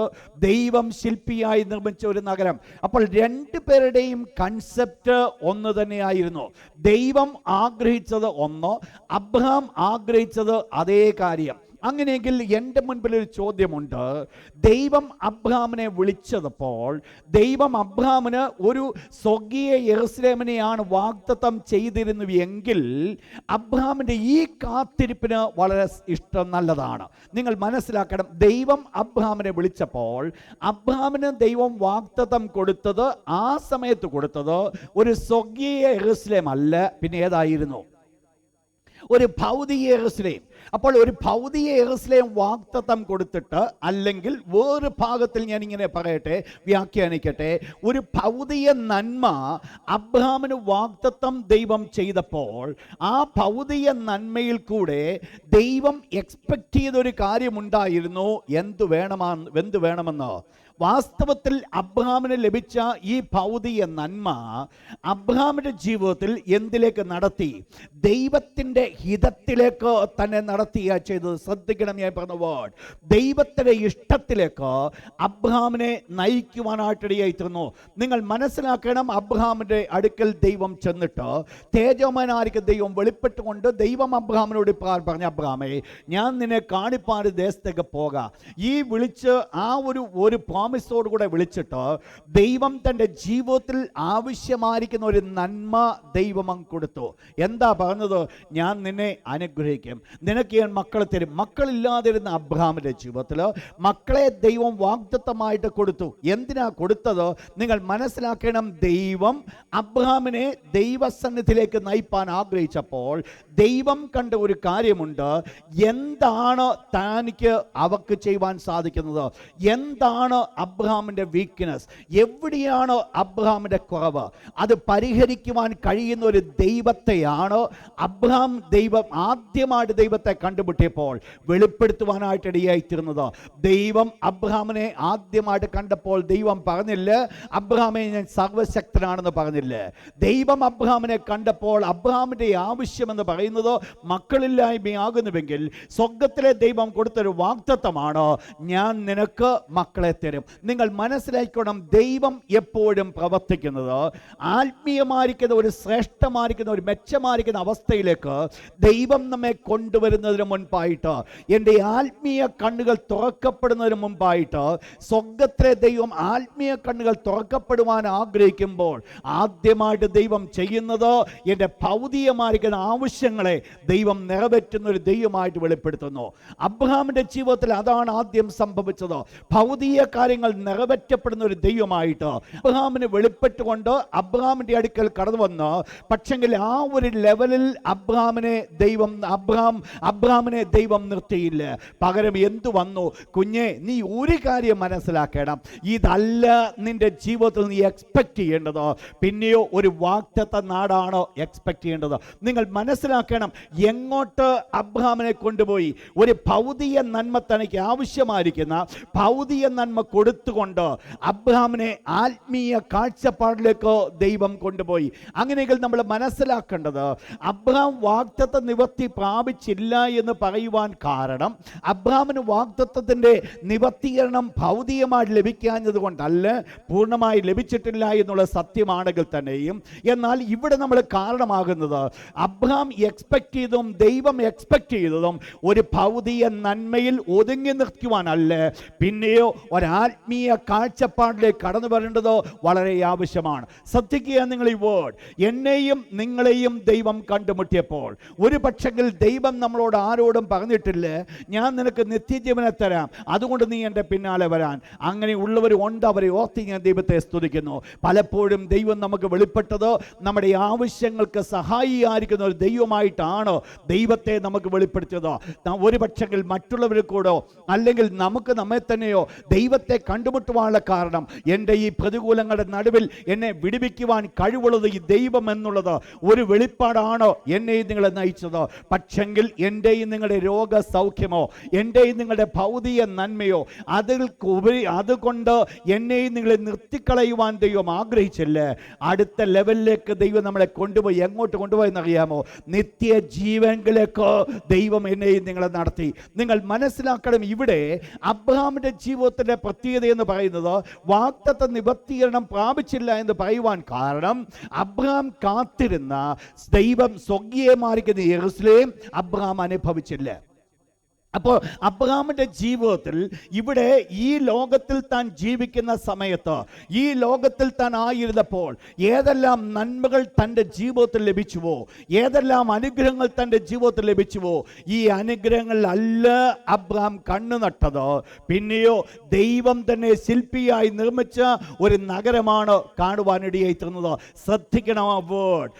ദൈവം ശില്പിയായി നിർമ്മിച്ച ഒരു നഗരം. അപ്പോൾ രണ്ടുപേരുടെയും കൺസെപ്റ്റ് ഒന്ന് തന്നെയായിരുന്നു. ദൈവം ആഗ്രഹിച്ചത് ഒന്ന്, അബ്രഹാം ആഗ്രഹിച്ചത് അതേ കാര്യം. അങ്ങനെയെങ്കിൽ എൻ്റെ മുൻപിൽ ഒരു ചോദ്യമുണ്ട്. ദൈവം അബ്രഹാമിനെ വിളിച്ചപ്പോൾ ദൈവം അബ്രഹാമിന് ഒരു സ്വർഗീയ യെരൂശലേമിനെയാണ് വാഗ്ദത്തം ചെയ്തിരുന്നു എങ്കിൽ അബ്രഹാമിൻ്റെ ഈ കാത്തിരിപ്പിന് വളരെ ഇഷ്ടം നല്ലതാണ്. നിങ്ങൾ മനസ്സിലാക്കണം, ദൈവം അബ്രഹാമിനെ വിളിച്ചപ്പോൾ അബ്രഹാമിന് ദൈവം വാഗ്ദത്തം കൊടുത്തത്, ആ സമയത്ത് കൊടുത്തത് ഒരു സ്വർഗീയ യെരൂശലേം അല്ല, പിന്നെ ഏതായിരുന്നു? ഒരു ഭൗതിക യെരൂശലേം. അപ്പോൾ ഒരു ഭൗതിക യെരൂശലേം വാഗ്ദത്തം കൊടുത്തിട്ട്, അല്ലെങ്കിൽ വേറൊരു ഭാഗത്തിൽ ഞാൻ ഇങ്ങനെ പറയട്ടെ, വ്യാഖ്യാനിക്കട്ടെ, ഒരു ഭൗതിക നന്മ അബ്രഹാമിന് വാഗ്ദത്തം ദൈവം ചെയ്തപ്പോൾ ആ ഭൗതിക നന്മയിൽ കൂടെ ദൈവം എക്സ്പെക്ട് ചെയ്തൊരു കാര്യമുണ്ടായിരുന്നു. എന്തു വേണമെന്ന്. വാസ്തവത്തിൽ അബ്രഹാമിന് ലഭിച്ച ഈ ഭൗതിക നന്മ അബ്രഹാമിൻ്റെ ജീവിതത്തിൽ എന്തിലേക്ക് നടത്തി? ദൈവത്തിൻ്റെ ഹിതത്തിലേക്ക് തന്നെ നടത്തിയ ചെയ്തത്. ശ്രദ്ധിക്കണം, ഞാൻ പറഞ്ഞ വേർഡ്, ദൈവത്തിൻ്റെ ഇഷ്ടത്തിലേക്ക് അബ്രഹാമിനെ നയിക്കുവാനായിട്ടിടയായി തീർന്നു. നിങ്ങൾ മനസ്സിലാക്കണം, അബ്രഹാമിൻ്റെ അടുക്കൽ ദൈവം ചെന്നിട്ട് തേജോമനായിരിക്കും ദൈവം വെളിപ്പെട്ടുകൊണ്ട് ദൈവം അബ്രഹാമിനോട് പറഞ്ഞു, അബ്രഹാമേ, ഞാൻ നിന്നെ കാണിപ്പാൻ ദേശത്തേക്ക് പോകാം. ഈ വിളിച്ച് ആ ഒരു പ്രോമിസോടുകൂടെ വിളിച്ചിട്ട് ദൈവം തൻ്റെ ജീവിതത്തിൽ ആവശ്യമായിരിക്കുന്ന ഒരു നന്മ ദൈവം അങ്ങ് കൊടുത്തു. എന്താ പറഞ്ഞത്? ഞാൻ നിന്നെ അനുഗ്രഹിക്കും, നിനക്ക് ഞാൻ മക്കളെ തരും. മക്കളില്ലാതിരുന്ന അബ്രഹാമിൻ്റെ ജീവിതത്തിൽ മക്കളെ ദൈവം വാഗ്ദത്തമായിട്ട് കൊടുത്തു. എന്തിനാ കൊടുത്തത്? നിങ്ങൾ മനസ്സിലാക്കണം, ദൈവം അബ്രഹാമിനെ ദൈവസന്നിധിയിലേക്ക് നയിപ്പാൻ ആഗ്രഹിച്ചപ്പോൾ ദൈവം കണ്ട ഒരു കാര്യമുണ്ട്. എന്താണ് തനിക്ക് അവർക്ക് ചെയ്യുവാൻ സാധിക്കുന്നത്? എന്താണ് അബ്രഹാമിൻ്റെ വീക്ക്നെസ്? എവിടെയാണ് അബ്രഹാമിൻ്റെ കുറവ്? അത് പരിഹരിക്കുവാൻ കഴിയുന്ന ഒരു ദൈവത്തെയാണ് ദൈവം ആദ്യമായിട്ട് ദൈവത്തെ കണ്ടുമുട്ടിയപ്പോൾ വെളിപ്പെടുത്തുവാനായിട്ട് ഇടയായിത്തീർന്നത്. ദൈവം അബ്രഹാമിനെ ആദ്യമായിട്ട് കണ്ടപ്പോൾ ദൈവം പറഞ്ഞില്ല, അബ്രഹാമെ ഞാൻ സർവശക്തനാണെന്ന് പറഞ്ഞില്ല. ദൈവം അബ്രഹാമിനെ കണ്ടപ്പോൾ അബ്രഹാമിൻ്റെ ആവശ്യമെന്ന് പറയുന്നത് മക്കളില്ലായ്മയാകുന്നുവെങ്കിൽ സ്വർഗത്തിലെ ദൈവം കൊടുത്തൊരു വാഗ്ദത്തമാണ്, ഞാൻ നിനക്ക് മക്കളെ തരും. നിങ്ങൾ മനസ്സിലാക്കണം, ദൈവം എപ്പോഴും പ്രവർത്തിക്കുന്നത് ആത്മീയമായിരിക്കുന്ന ഒരു ശ്രേഷ്ഠമായിരിക്കുന്ന ഒരു മെച്ചമായിരിക്കുന്ന അവസ്ഥയിലേക്ക് ദൈവം നമ്മെ കൊണ്ടുവരുന്നതിന് മുൻപായിട്ട്, എൻ്റെ ആത്മീയ കണ്ണുകൾ തുറക്കപ്പെടുന്നതിന് മുൻപായിട്ട്, സ്വർഗത്തിലെ ദൈവം ആത്മീയ കണ്ണുകൾ തുറക്കപ്പെടുവാൻ ആഗ്രഹിക്കുമ്പോൾ ആദ്യമായിട്ട് ദൈവം ചെയ്യുന്നത് എൻ്റെ ഭൗതികമായിരിക്കുന്ന ആവശ്യങ്ങളെ ദൈവം നിറവേറ്റുന്ന ഒരു ദൈവമായിട്ട് വെളിപ്പെടുത്തുന്നു. അബ്രഹാമിൻ്റെ ജീവിതത്തിൽ അതാണ് ആദ്യം സംഭവിച്ചത്. ഭൗതിക കാര്യങ്ങൾ നിറവേറ്റപ്പെടുന്ന ഒരു ദൈവമായിട്ട് അബ്രഹാമിന് വെളിപ്പെട്ടുകൊണ്ട് അബ്രഹാമിൻ്റെ അടുക്കൽ കടന്നു വന്ന്, പക്ഷെങ്കിൽ ആ ഒരു ലെവലിൽ അബ്രഹാമിനെ ദൈവം നിർത്തിയില്ല. പകരം എന്തു വന്നു? കുഞ്ഞെ, നീ ഒരു കാര്യം മനസ്സിലാക്കണം, ഇതല്ല നിന്റെ ജീവിതത്തിൽ നീ എക്സ്പെക്ട് ചെയ്യേണ്ടത്, പിന്നെയോ ഒരു വാഗ്ദത്ത നാടാണ് എക്സ്പെക്ട് ചെയ്യേണ്ടത്. നിങ്ങൾ മനസ്സിലാക്കണം, എങ്ങോട്ട് അബ്രഹാമിനെ കൊണ്ടുപോയി? ഒരു ഭൗതിക നന്മ തനിക്ക് ആവശ്യമായിരിക്കുന്ന ഭൗതിക നന്മ കൊടുത്തുകൊണ്ട് അബ്രഹാമിനെ ആത്മീയ കാഴ്ചപ്പാടിലേക്ക് ദൈവം കൊണ്ടുപോയി. അങ്ങനെയെങ്കിൽ നമ്മൾ മനസ്സിലാക്കേണ്ടത്, അബ്രഹാം വാഗ്ദത്ത നിവർത്തി പ്രാപിച്ചില്ല എന്ന് പറയുവാൻ കാരണം അബ്രഹാമിന് വാഗ്ദത്തത്തിൻ്റെ നിവർത്തീകരണം ഭൗതികമായി ലഭിക്കാഞ്ഞത് കൊണ്ടല്ല, പൂർണ്ണമായി ലഭിച്ചിട്ടില്ല എന്നുള്ള സത്യമാണെങ്കിൽ തന്നെയും, എന്നാൽ ഇവിടെ നമ്മൾ കാരണമാകുന്നത് അബ്രഹാം എക്സ്പെക്ട് ചെയ്തതും ദൈവം എക്സ്പെക്ട് ചെയ്തതും ഒരു ഭൗതിക നന്മയിൽ ഒതുങ്ങി നിൽക്കുവാനല്ല, പിന്നെയോ ഒരാത്മീയ കാഴ്ചപ്പാടിലേക്ക് കടന്നു വരേണ്ടതോ വളരെ ആവശ്യമാണ്. ശ്രദ്ധിക്കുക നിങ്ങൾ ഈ വേർഡ്. എന്നെയും നിങ്ങളെയും ദൈവം കണ്ടുമുട്ടിയപ്പോൾ ഒരു പക്ഷെങ്കിൽ ദൈവം നമ്മളോട് ആരോടും പറഞ്ഞിട്ടില്ല, ഞാൻ നിനക്ക് നിത്യജീവനെ തരാം, അതുകൊണ്ട് നീ എൻ്റെ പിന്നാലെ വരാൻ. അങ്ങനെ ഉള്ളവർ ഉണ്ട്, അവരെ ഓർത്തി ഞാൻ ദൈവത്തെ സ്തുതിക്കുന്നു. പലപ്പോഴും ദൈവം നമുക്ക് വെളിപ്പെട്ടത് നമ്മുടെ ആവശ്യങ്ങൾക്ക് സഹായിയായിരിക്കുന്ന ഒരു ദൈവമായിട്ടാണ് ദൈവത്തെ നമുക്ക് വെളിപ്പെടുത്തിയത്. ഒരു പക്ഷെങ്കിൽ മറ്റുള്ളവർ കൂടോ അല്ലെങ്കിൽ നമുക്ക് നമ്മെ തന്നെയോ ദൈവത്തെ കണ്ടുമുട്ടുവാനുള്ള കാരണം എൻ്റെ ഈ പ്രതികൂലങ്ങളുടെ നടുവിൽ എന്നെ വിടുവിക്കുവാൻ കഴിവുള്ളത് ഈ ദൈവം എന്നുള്ളത് ഒരു വെളിപ്പാടാണ് എന്നെയും നിങ്ങളെ നയിച്ചത്. പക്ഷെങ്കിൽ എൻ്റെയും നിങ്ങളുടെ രോഗസൗഖ്യമോ എൻ്റെയും നിങ്ങളുടെ ഭൗതിക നന്മയോ അതുകൊണ്ട് എന്നെയും നിങ്ങളെ നിർത്തിക്കളയുവാൻ ദൈവം ആഗ്രഹിച്ചില്ല. അടുത്ത ലെവലിലേക്ക് ദൈവം നമ്മളെ കൊണ്ടുപോയി. എങ്ങോട്ട് കൊണ്ടുപോയെന്നറിയാമോ? നിത്യജീവനിലേക്ക് ദൈവം എന്നെയും നിങ്ങളെ നടത്തി. നിങ്ങൾ മനസ്സിലാക്കണം, ഇവിടെ അബ്രഹാമിന്റെ ജീവിതത്തിന്റെ പ്രത്യേകത എന്ന് പറയുന്നത് വാഗ്ദത്ത നിവർത്തീകരണം പ്രാപിച്ചില്ല എന്ന് പറയുവാൻ കാരണം അബ്രഹാം കാത്തിരുന്ന ദൈവം സ്വർഗീയമായിരിക്കുന്ന യെരൂശലേം അബ്രഹാം അനുഭവിച്ചില്ല. അപ്പോൾ അബ്രഹാമിന്റെ ജീവിതത്തിൽ ഇവിടെ ഈ ലോകത്തിൽ താൻ ജീവിക്കുന്ന സമയത്ത്, ഈ ലോകത്തിൽ താൻ ആയിരുന്നപ്പോൾ ഏതെല്ലാം നന്മകൾ തൻ്റെ ജീവിതത്തിൽ ലഭിച്ചുവോ, ഏതെല്ലാം അനുഗ്രഹങ്ങൾ തൻ്റെ ജീവിതത്തിൽ ലഭിച്ചുവോ, ഈ അനുഗ്രഹങ്ങളിലല്ല അബ്രഹാം കണ്ണു നട്ടത്. പിന്നെയോ ദൈവം തന്നെ ശില്പിയായി നിർമ്മിച്ച ഒരു നഗരമാണ് കാണുവാനിടയായി തീർന്നത്. ശ്രദ്ധിക്കണം ആ വേർഡ്.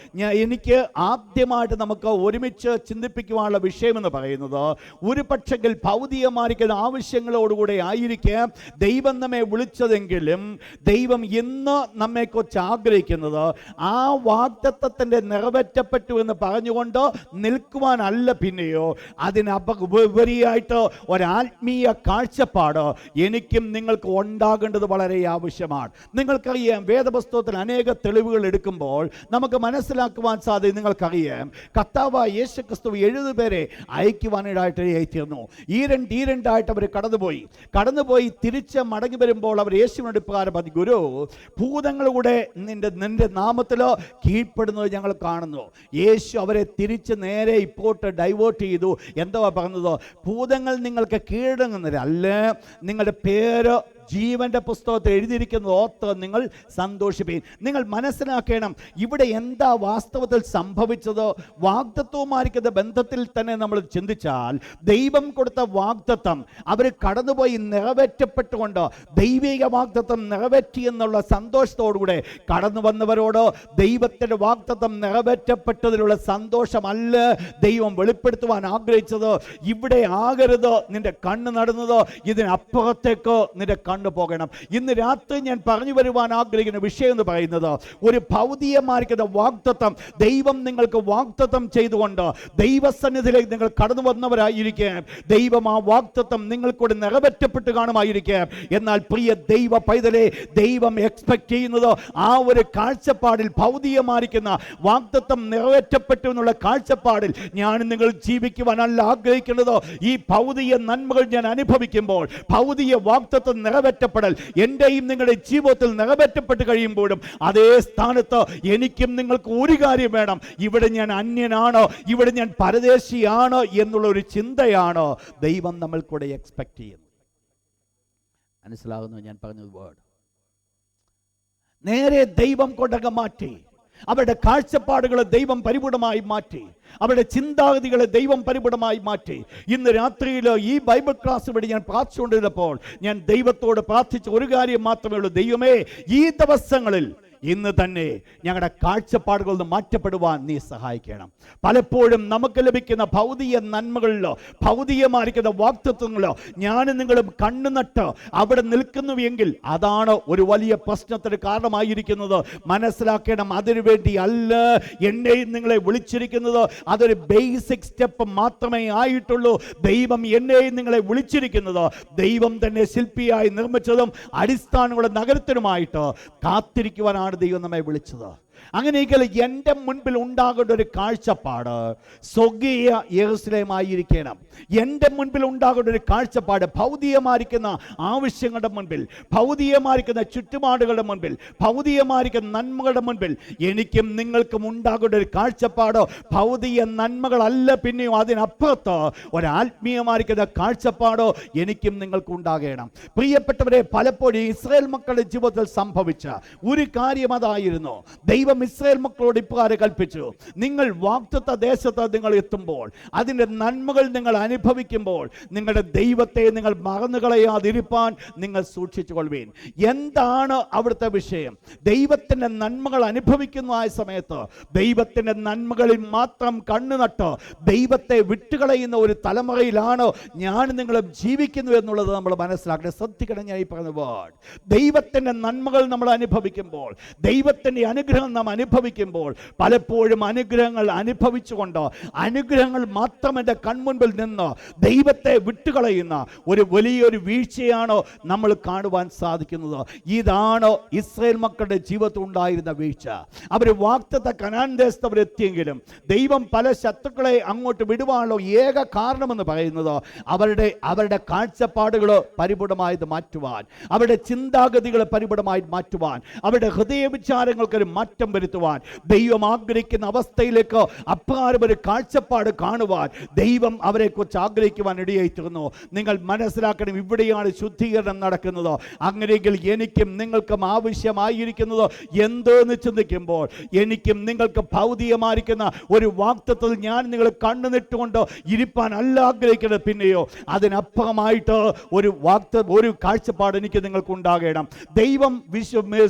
എനിക്ക് ആദ്യമായിട്ട് നമുക്ക് ഒരുമിച്ച് ചിന്തിപ്പിക്കുവാനുള്ള വിഷയമെന്ന് പറയുന്നത്, ഒരു പക്ഷെങ്കിൽ ഭൗതികമായിരിക്കുന്ന ആവശ്യങ്ങളോടുകൂടെ ആയിരിക്കാം ദൈവം നമ്മെ വിളിച്ചതെങ്കിലും ദൈവം ഇന്ന് നമ്മെക്കുറിച്ച് ആഗ്രഹിക്കുന്നത് ആ വാഗ്ദത്തത്തിന്റെ നിറവേറ്റപ്പെട്ടു എന്ന് പറഞ്ഞുകൊണ്ട് നിൽക്കുവാനല്ല, പിന്നെയോ അതിനുപരിയായിട്ട് ഒരാത്മീയ കാഴ്ചപ്പാട് എനിക്കും നിങ്ങൾക്ക് ഉണ്ടാകേണ്ടത് വളരെ ആവശ്യമാണ്. നിങ്ങൾക്കറിയാം, വേദപുസ്തകത്തിൽ അനേക തെളിവുകൾ എടുക്കുമ്പോൾ നമുക്ക് മനസ്സിലാക്കുവാൻ സാധിക്കും. നിങ്ങൾക്കറിയാം, കർത്താവായ യേശുക്രിസ്തു 70 പേരെ അയക്കുവാനായിട്ട് ഈരണ്ടായിട്ട് അവർ കടന്നുപോയി തിരിച്ച് മടങ്ങി വരുമ്പോൾ അവർ യേശുവിനോട് പ്രകാരം പറഞ്ഞു, ഗുരു, ഭൂതങ്ങളുടെ നിന്റെ നാമത്തിലോ കീഴ്പ്പെടുന്നത് ഞങ്ങൾ കാണുന്നു. യേശു അവരെ തിരിച്ച് നേരെ ഇപ്പോട്ട് ഡൈവേർട്ട് ചെയ്തു. എന്താ പറഞ്ഞത്? ഭൂതങ്ങൾ നിങ്ങൾക്ക് കീഴടങ്ങുന്നതല്ല, നിങ്ങളുടെ പേര് ജീവന്റെ പുസ്തകത്തിൽ എഴുതിയിരിക്കുന്നത് ഓർത്ത് നിങ്ങൾ സന്തോഷിപ്പീൻ. നിങ്ങൾ മനസ്സിലാക്കണം, ഇവിടെ എന്താ വാസ്തവത്തിൽ സംഭവിച്ചത്? വാഗ്ദത്വവുമായിരിക്കുന്ന ബന്ധത്തിൽ തന്നെ നമ്മൾ ചിന്തിച്ചാൽ ദൈവം കൊടുത്ത വാഗ്ദത്തം അവർ കടന്നുപോയി നിറവേറ്റപ്പെട്ടുകൊണ്ട് ദൈവിക വാഗ്ദത്തം നിറവേറ്റി എന്നുള്ള സന്തോഷത്തോടുകൂടെ കടന്നു വന്നവരോട് ദൈവത്തിന്റെ വാഗ്ദത്തം നിറവേറ്റപ്പെട്ടതിലുള്ള സന്തോഷമല്ല ദൈവം വെളിപ്പെടുത്തുവാൻ ആഗ്രഹിച്ചത്. ഇവിടെ ആകരുത് നിന്റെ കണ്ണ് നടുന്നത്, ഇതിനപ്പുറത്തേക്ക് നിന്റെ പോകണം. ഇന്ന് രാത്രി ഞാൻ പറഞ്ഞു വരുവാൻ ആഗ്രഹിക്കുന്ന വിഷയം എന്ന് പറയുന്നത്, ഒരു ഭൗതികമായിരിക്കുന്ന വാഗ്ദത്തം ദൈവം നിങ്ങൾക്ക് വാഗ്ദത്തം ചെയ്തുകൊണ്ട് ദൈവസന്നിധിയിലേക്ക് നിങ്ങൾ കടന്നു വന്നവരായിരിക്കാം. ദൈവം ആ വാഗ്ദത്തം നിങ്ങൾക്കൂടെ നിറവേറ്റപ്പെട്ട് കാണുമായിരിക്കാം. എന്നാൽ പ്രിയ ദൈവ പൈതലെ, ദൈവം എക്സ്പെക്ട് ചെയ്യുന്നത് ആ ഒരു കാഴ്ചപ്പാടിൽ, ഭൗതികമായിരിക്കുന്ന വാഗ്ദത്തം നിറവേറ്റപ്പെട്ടു എന്നുള്ള കാഴ്ചപ്പാടിൽ ഞാൻ നിങ്ങൾ ജീവിക്കുവാനല്ല ആഗ്രഹിക്കുന്നത്. ഈ ഭൗതിക നന്മകൾ ഞാൻ അനുഭവിക്കുമ്പോൾ, ഭൗതിക വാഗ്ദത്തം നിറവേറ്റപ്പെടൽ എന്റെയും നിങ്ങളുടെ ജീവിതത്തിൽ നിറവേറ്റപ്പെട്ട് കഴിയുമ്പോഴും അതേ സ്ഥാനത്ത് എനിക്കും നിങ്ങൾക്ക് ഒരു കാര്യം വേണം. ഇവിടെ ഞാൻ അന്യനാണ്, ഇവിടെ ഞാൻ പരദേശിയാണ് എന്നുള്ള ഒരു ചിന്തയാണ് ദൈവം നമ്മൾ കൂടെ എക്സ്പെക്ട് ചെയ്യുന്നത്. മനസ്സിലാകുന്നു ഞാൻ പറഞ്ഞത്? വേർഡ് നേരെ ദൈവം കൊണ്ടങ്ങ് മാറ്റി. അവരുടെ കാഴ്ചപ്പാടുകളെ ദൈവം പരിപൂർണമായി മാറ്റി. അവരുടെ ചിന്താഗതികളെ ദൈവം പരിപൂർണമായി മാറ്റി. ഇന്ന് രാത്രിയിൽ ഈ ബൈബിൾ ക്ലാസ് വഴി ഞാൻ പ്രാർത്ഥിച്ചുകൊണ്ടിരുന്നപ്പോൾ ഞാൻ ദൈവത്തോട് പ്രാർത്ഥിച്ച ഒരു കാര്യം മാത്രമേ ഉള്ളൂ. ദൈവമേ, ഈ ദിവസങ്ങളിൽ ഇന്ന് തന്നെ ഞങ്ങളുടെ കാഴ്ചപ്പാടുകളിൽ നിന്ന് മാറ്റപ്പെടുവാൻ നീ സഹായിക്കണം. പലപ്പോഴും നമുക്ക് ലഭിക്കുന്ന ഭൗതിക നന്മകളിലോ ഭൗതികമായിരിക്കുന്ന വാഗ്ദത്തങ്ങളിലോ ഞാനും നിങ്ങളും കണ്ണുനട്ട് അവിടെ നിൽക്കുന്നുവെങ്കിൽ അതാണ് ഒരു വലിയ പ്രശ്നത്തിന് കാരണമായിരിക്കുന്നത്. മനസ്സിലാക്കണം, അതിനുവേണ്ടി അല്ല എന്നെയും നിങ്ങളെ വിളിച്ചിരിക്കുന്നത്. അതൊരു ബേസിക് സ്റ്റെപ്പ് മാത്രമേ ആയിട്ടുള്ളൂ. ദൈവം എന്നെയും നിങ്ങളെ വിളിച്ചിരിക്കുന്നത് ദൈവം തന്നെ ശില്പിയായി നിർമ്മിച്ചതും അടിസ്ഥാനങ്ങളുടെ നഗരത്തിനുമായിട്ട് കാത്തിരിക്കുവാനാണ് ദൈവം നമ്മെ വിളിച്ചത്. അങ്ങനെയെങ്കിൽ എൻ്റെ മുൻപിൽ ഉണ്ടാകേണ്ട ഒരു കാഴ്ചപ്പാട് സ്വർഗീയ യെരൂശലേമായിരിക്കണം. എൻ്റെ മുൻപിൽ ഉണ്ടാകേണ്ട ഒരു കാഴ്ചപ്പാട് ഭൗതികമായിരിക്കുന്ന ആവശ്യങ്ങളുടെ മുൻപിൽ, ഭൗതികമായിരിക്കുന്ന ചുറ്റുപാടുകളുടെ മുൻപിൽ, ഭൗതികമായിരിക്കുന്ന നന്മകളുടെ മുൻപിൽ എനിക്കും നിങ്ങൾക്കും ഉണ്ടാകേണ്ട ഒരു കാഴ്ചപ്പാട് ഭൗതിക നന്മകളല്ല, പിന്നെയും അതിനപ്പുറത്ത് ഒരാത്മീയമായിരിക്കുന്ന കാഴ്ചപ്പാട് എനിക്കും നിങ്ങൾക്കും ഉണ്ടാകണം. പ്രിയപ്പെട്ടവരെ, പലപ്പോഴും ഇസ്രായേൽ മക്കളുടെ ജീവിതത്തിൽ സംഭവിച്ച ഒരു കാര്യം അതായിരുന്നു. ദൈവം ദൈവം ഇസ്രായേൽ മക്കളോട് ഇപ്രകാരം കൽപ്പിച്ചു, നിങ്ങൾ വാഗ്ദത്ത ദേശത്ത് നിങ്ങൾ എത്തുമ്പോൾ, അതിൻ്റെ നന്മകൾ നിങ്ങൾ അനുഭവിക്കുമ്പോൾ, നിങ്ങളുടെ ദൈവത്തെ നിങ്ങൾ മറന്നുകളയാതിരിപ്പാൻ നിങ്ങൾ സൂക്ഷിച്ചു കൊള്ളുവീൻ. എന്താണ് അവിടുത്തെ വിഷയം? ദൈവത്തിൻ്റെ നന്മകൾ അനുഭവിക്കുന്ന സമയത്ത് ദൈവത്തിൻ്റെ നന്മകളിൽ മാത്രം കണ്ണുനട്ട് ദൈവത്തെ വിട്ടുകളയുന്ന ഒരു തലമുറയിലാണ് ഞാൻ നിങ്ങളും ജീവിക്കുന്നു എന്നുള്ളത് നമ്മൾ മനസ്സിലാക്കണം. ശ്രദ്ധിക്കണം, ഞാൻ ഈ പറഞ്ഞ വേർഡ്. ദൈവത്തിൻ്റെ നന്മകൾ നമ്മൾ അനുഭവിക്കുമ്പോൾ, ദൈവത്തിൻ്റെ അനുഗ്രഹം നാം അനുഭവിക്കുമ്പോൾ, പലപ്പോഴും അനുഗ്രഹങ്ങൾ അനുഭവിച്ചുകൊണ്ട് അനുഗ്രഹങ്ങൾ മാത്രം എൻ്റെ കൺമുൻപിൽ നിന്ന് ദൈവത്തെ വിട്ടുകളയുന്ന ഒരു വലിയൊരു വീഴ്ചയാണ് നമ്മൾ കാണുവാൻ സാധിക്കുന്നത്. ഇതാണ് ഇസ്രായേൽ മക്കളുടെ ജീവിതത്തിൽ ഉണ്ടായിരുന്ന വീഴ്ച. അവർ വാഗ്ദത്ത കനാൻ ദേശത്ത് അവരെത്തിയെങ്കിലും ദൈവം പല ശത്രുക്കളെ അങ്ങോട്ട് വിടുവാനുള്ള ഏക കാരണമെന്ന് പറയുന്നത് അവരുടെ കാഴ്ചപ്പാടുകൾ പരിപൂർണമായത് മാറ്റുവാൻ, അവരുടെ ചിന്താഗതികൾ പരിപൂർണമായി മാറ്റുവാൻ, അവരുടെ ഹൃദയവിചാരങ്ങൾക്കൊരു മാറ്റം വരുത്തുവാൻ, ദൈവം ആഗ്രഹിക്കുന്ന അവസ്ഥയിലേക്ക് അപ്രകാരം ഒരു കാഴ്ചപ്പാട് കാണുവാൻ ദൈവം അവരെക്കുറിച്ച് ആഗ്രഹിക്കുവാൻ ഇടയായിത്തീർന്നു. നിങ്ങൾ മനസ്സിലാക്കണം, ഇവിടെയാണ് ശുദ്ധീകരണം നടക്കുന്നത്. അങ്ങനെയെങ്കിൽ എനിക്കും നിങ്ങൾക്കും ആവശ്യമായിരിക്കുന്നത് എന്തെന്ന് ചിന്തിക്കുമ്പോൾ, എനിക്കും നിങ്ങൾക്ക് ഭൗതികമായിരിക്കുന്ന ഒരു വാഗ്ദത്തത്തിൽ ഞാൻ നിങ്ങൾ കണ്ണുനിട്ടുകൊണ്ട് ഇരിപ്പാൻ അല്ല ആഗ്രഹിക്കുന്നത്, പിന്നെയോ അതിനപ്പുറമായിട്ട് ഒരു കാഴ്ചപ്പാട് എനിക്ക് നിങ്ങൾക്ക് ഉണ്ടാകണം. ദൈവം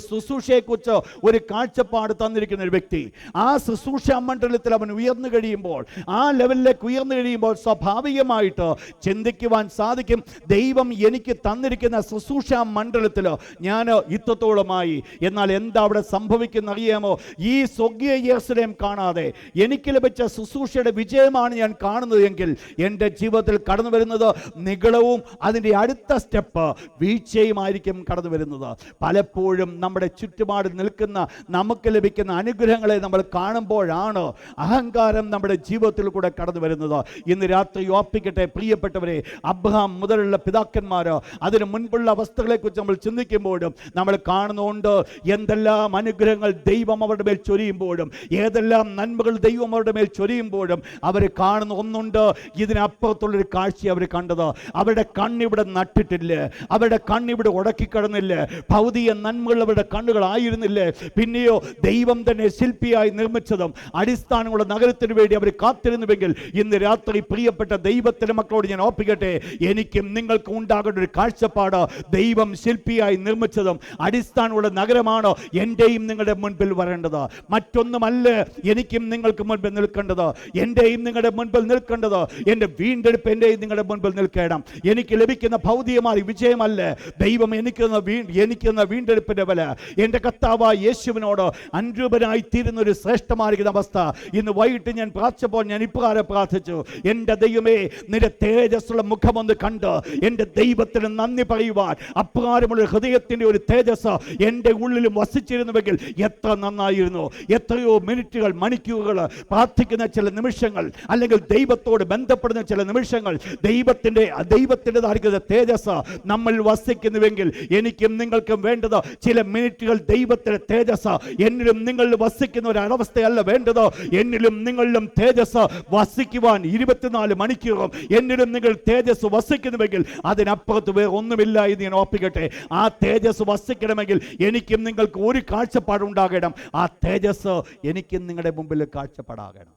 ശുശ്രൂഷയെക്കുറിച്ച് ഒരു കാഴ്ചപ്പാട് തന്നിരിക്കുന്ന ഒരു വ്യക്തി, ആ ശുശ്രൂഷ മണ്ഡലത്തിൽ അവൻ ഉയർന്നു കഴിയുമ്പോൾ, ആ ലെവലിലേക്ക് ഉയർന്നു കഴിയുമ്പോൾ സ്വാഭാവികമായിട്ട് ചിന്തിക്കുവാൻ സാധിക്കും, ദൈവം എനിക്ക് തന്നിരിക്കുന്ന ശുശ്രൂഷ മണ്ഡലത്തിൽ ഞാൻ ഇത്രത്തോളമായി. എന്നാൽ എന്താ അവിടെ സംഭവിക്കുന്ന അറിയാമോ? ഈ സ്വർഗീയ യെരൂശലേം കാണാതെ എനിക്ക് ലഭിച്ച ശുശ്രൂഷയുടെ വിജയമാണ് ഞാൻ കാണുന്നത് എങ്കിൽ എൻ്റെ ജീവിതത്തിൽ കടന്നു വരുന്നത് നിഗളവും അതിൻ്റെ അടുത്ത സ്റ്റെപ്പ് വീഴ്ചയുമായിരിക്കും കടന്നു വരുന്നത്. പലപ്പോഴും നമ്മുടെ ചുറ്റുപാട് നിൽക്കുന്ന നമുക്ക് ലഭിക്കുന്ന അനുഗ്രഹങ്ങളെ നമ്മൾ കാണുമ്പോഴാണ് അഹങ്കാരം നമ്മുടെ ജീവിതത്തിൽ കൂടെ കടന്നു വരുന്നത്. ഇന്ന് രാത്രി ഓർപ്പിക്കട്ടെ പ്രിയപ്പെട്ടവരെ, അബ്രഹാം മുതലുള്ള പിതാക്കന്മാർ, അതിന് മുൻപുള്ള അവസ്ഥകളെക്കുറിച്ച് നമ്മൾ ചിന്തിക്കുമ്പോഴും നമ്മൾ കാണുന്നുണ്ട് എന്തെല്ലാം അനുഗ്രഹങ്ങൾ ദൈവം അവരുടെ മേൽ ചൊരിയുമ്പോഴും, ഏതെല്ലാം നന്മകൾ ദൈവം അവരുടെ മേൽ ചൊരിയുമ്പോഴും അവർ കാണുന്ന ഒന്നുണ്ട്, ഇതിനപ്പുറത്തുള്ളൊരു കാഴ്ച അവർ കണ്ടത്. അവരുടെ കണ്ണിവിടെ നട്ടിട്ടില്ല, അവരുടെ കണ്ണിവിടെ ഉടക്കിക്കിടന്നില്ല, ഭൗതിക നന്മകൾ അവരുടെ കണ്ണുകളായിരുന്നില്ലേ, പിന്നെയോ ദൈവം തന്നെ ശില്പിയായി നിർമ്മിച്ചതും അടിസ്ഥാനമുള്ള നഗരത്തിന് വേണ്ടി അവർ കാത്തിരുന്നുവെങ്കിൽ, ഇന്ന് രാത്രി പ്രിയപ്പെട്ട ദൈവത്തിന്റെ മക്കളോട് ഞാൻ ഓർപ്പിക്കട്ടെ, എനിക്കും നിങ്ങൾക്കും ഉണ്ടാകേണ്ട ഒരു കാഴ്ചപ്പാട്, ദൈവം ശില്പിയായി നിർമ്മിച്ചതും അടിസ്ഥാനമുള്ള നഗരമാണ് എന്റെയും നിങ്ങളുടെ മുൻപിൽ വരേണ്ടത്. മറ്റൊന്നുമല്ല എനിക്കും നിങ്ങൾക്ക് മുൻപിൽ നിൽക്കേണ്ടത്. എന്റെയും നിങ്ങളുടെ മുൻപിൽ നിൽക്കേണ്ടത് എൻ്റെ വീണ്ടെടുപ്പ് എന്റെയും നിങ്ങളുടെ മുൻപിൽ നിൽക്കണം. എനിക്ക് ലഭിക്കുന്ന ഭൗതികമായ വിജയമല്ല ദൈവം എനിക്കുന്ന വീണ്ടെടുപ്പിന്റെ വില. എൻ്റെ കർത്താവായ യേശുവിനോട് അനുരൂപനായി തീരുന്ന ഒരു ശ്രേഷ്ഠമായിരിക്കുന്ന അവസ്ഥ ഇന്ന് വൈകിട്ട് ഞാൻ പ്രാർത്ഥിച്ചപ്പോൾ ഞാൻ ഇപ്രകാരം പ്രാർത്ഥിച്ചു, എൻ്റെ ദൈവമേ, നിന്റെ തേജസ്സുള്ള മുഖമൊന്ന് കണ്ട് എൻ്റെ ദൈവത്തിന് നന്ദി പറയുവാൻ അപ്രകാരമുള്ള ഹൃദയത്തിൻ്റെ ഒരു തേജസ് എൻ്റെ ഉള്ളിലും വസിച്ചിരുന്നുവെങ്കിൽ എത്ര നന്നായിരുന്നു. എത്രയോ മിനിറ്റുകൾ, മണിക്കൂറുകൾ പ്രാർത്ഥിക്കുന്ന ചില നിമിഷങ്ങൾ, അല്ലെങ്കിൽ ദൈവത്തോട് ബന്ധപ്പെടുന്ന ചില നിമിഷങ്ങൾ, ദൈവത്തിൻ്റെതായിരിക്കുന്ന തേജസ് നമ്മൾ വസിക്കുന്നുവെങ്കിൽ എനിക്കും നിങ്ങൾക്കും വേണ്ടത് ചില മിനിറ്റുകൾ ദൈവത്തിന്റെ തേജസ് എന്നിലും നിങ്ങളിൽ വസിക്കുന്ന ഒരു അവസ്ഥയല്ല വേണ്ടത്. എന്നിലും നിങ്ങളിലും തേജസ് വസിക്കുവാൻ 24 മണിക്കൂറും എന്നിലും നിങ്ങൾ തേജസ് വസിക്കുന്നുവെങ്കിൽ അതിനപ്പുറത്ത് വേറെ ഒന്നുമില്ല എന്ന് ഞാൻ ഓർപ്പിക്കട്ടെ. ആ തേജസ് വസിക്കണമെങ്കിൽ എനിക്കും നിങ്ങൾക്ക് ഒരു കാഴ്ചപ്പാടുണ്ടാകണം. ആ തേജസ് എനിക്കും നിങ്ങളുടെ മുമ്പിൽ കാഴ്ചപ്പാടാകണം.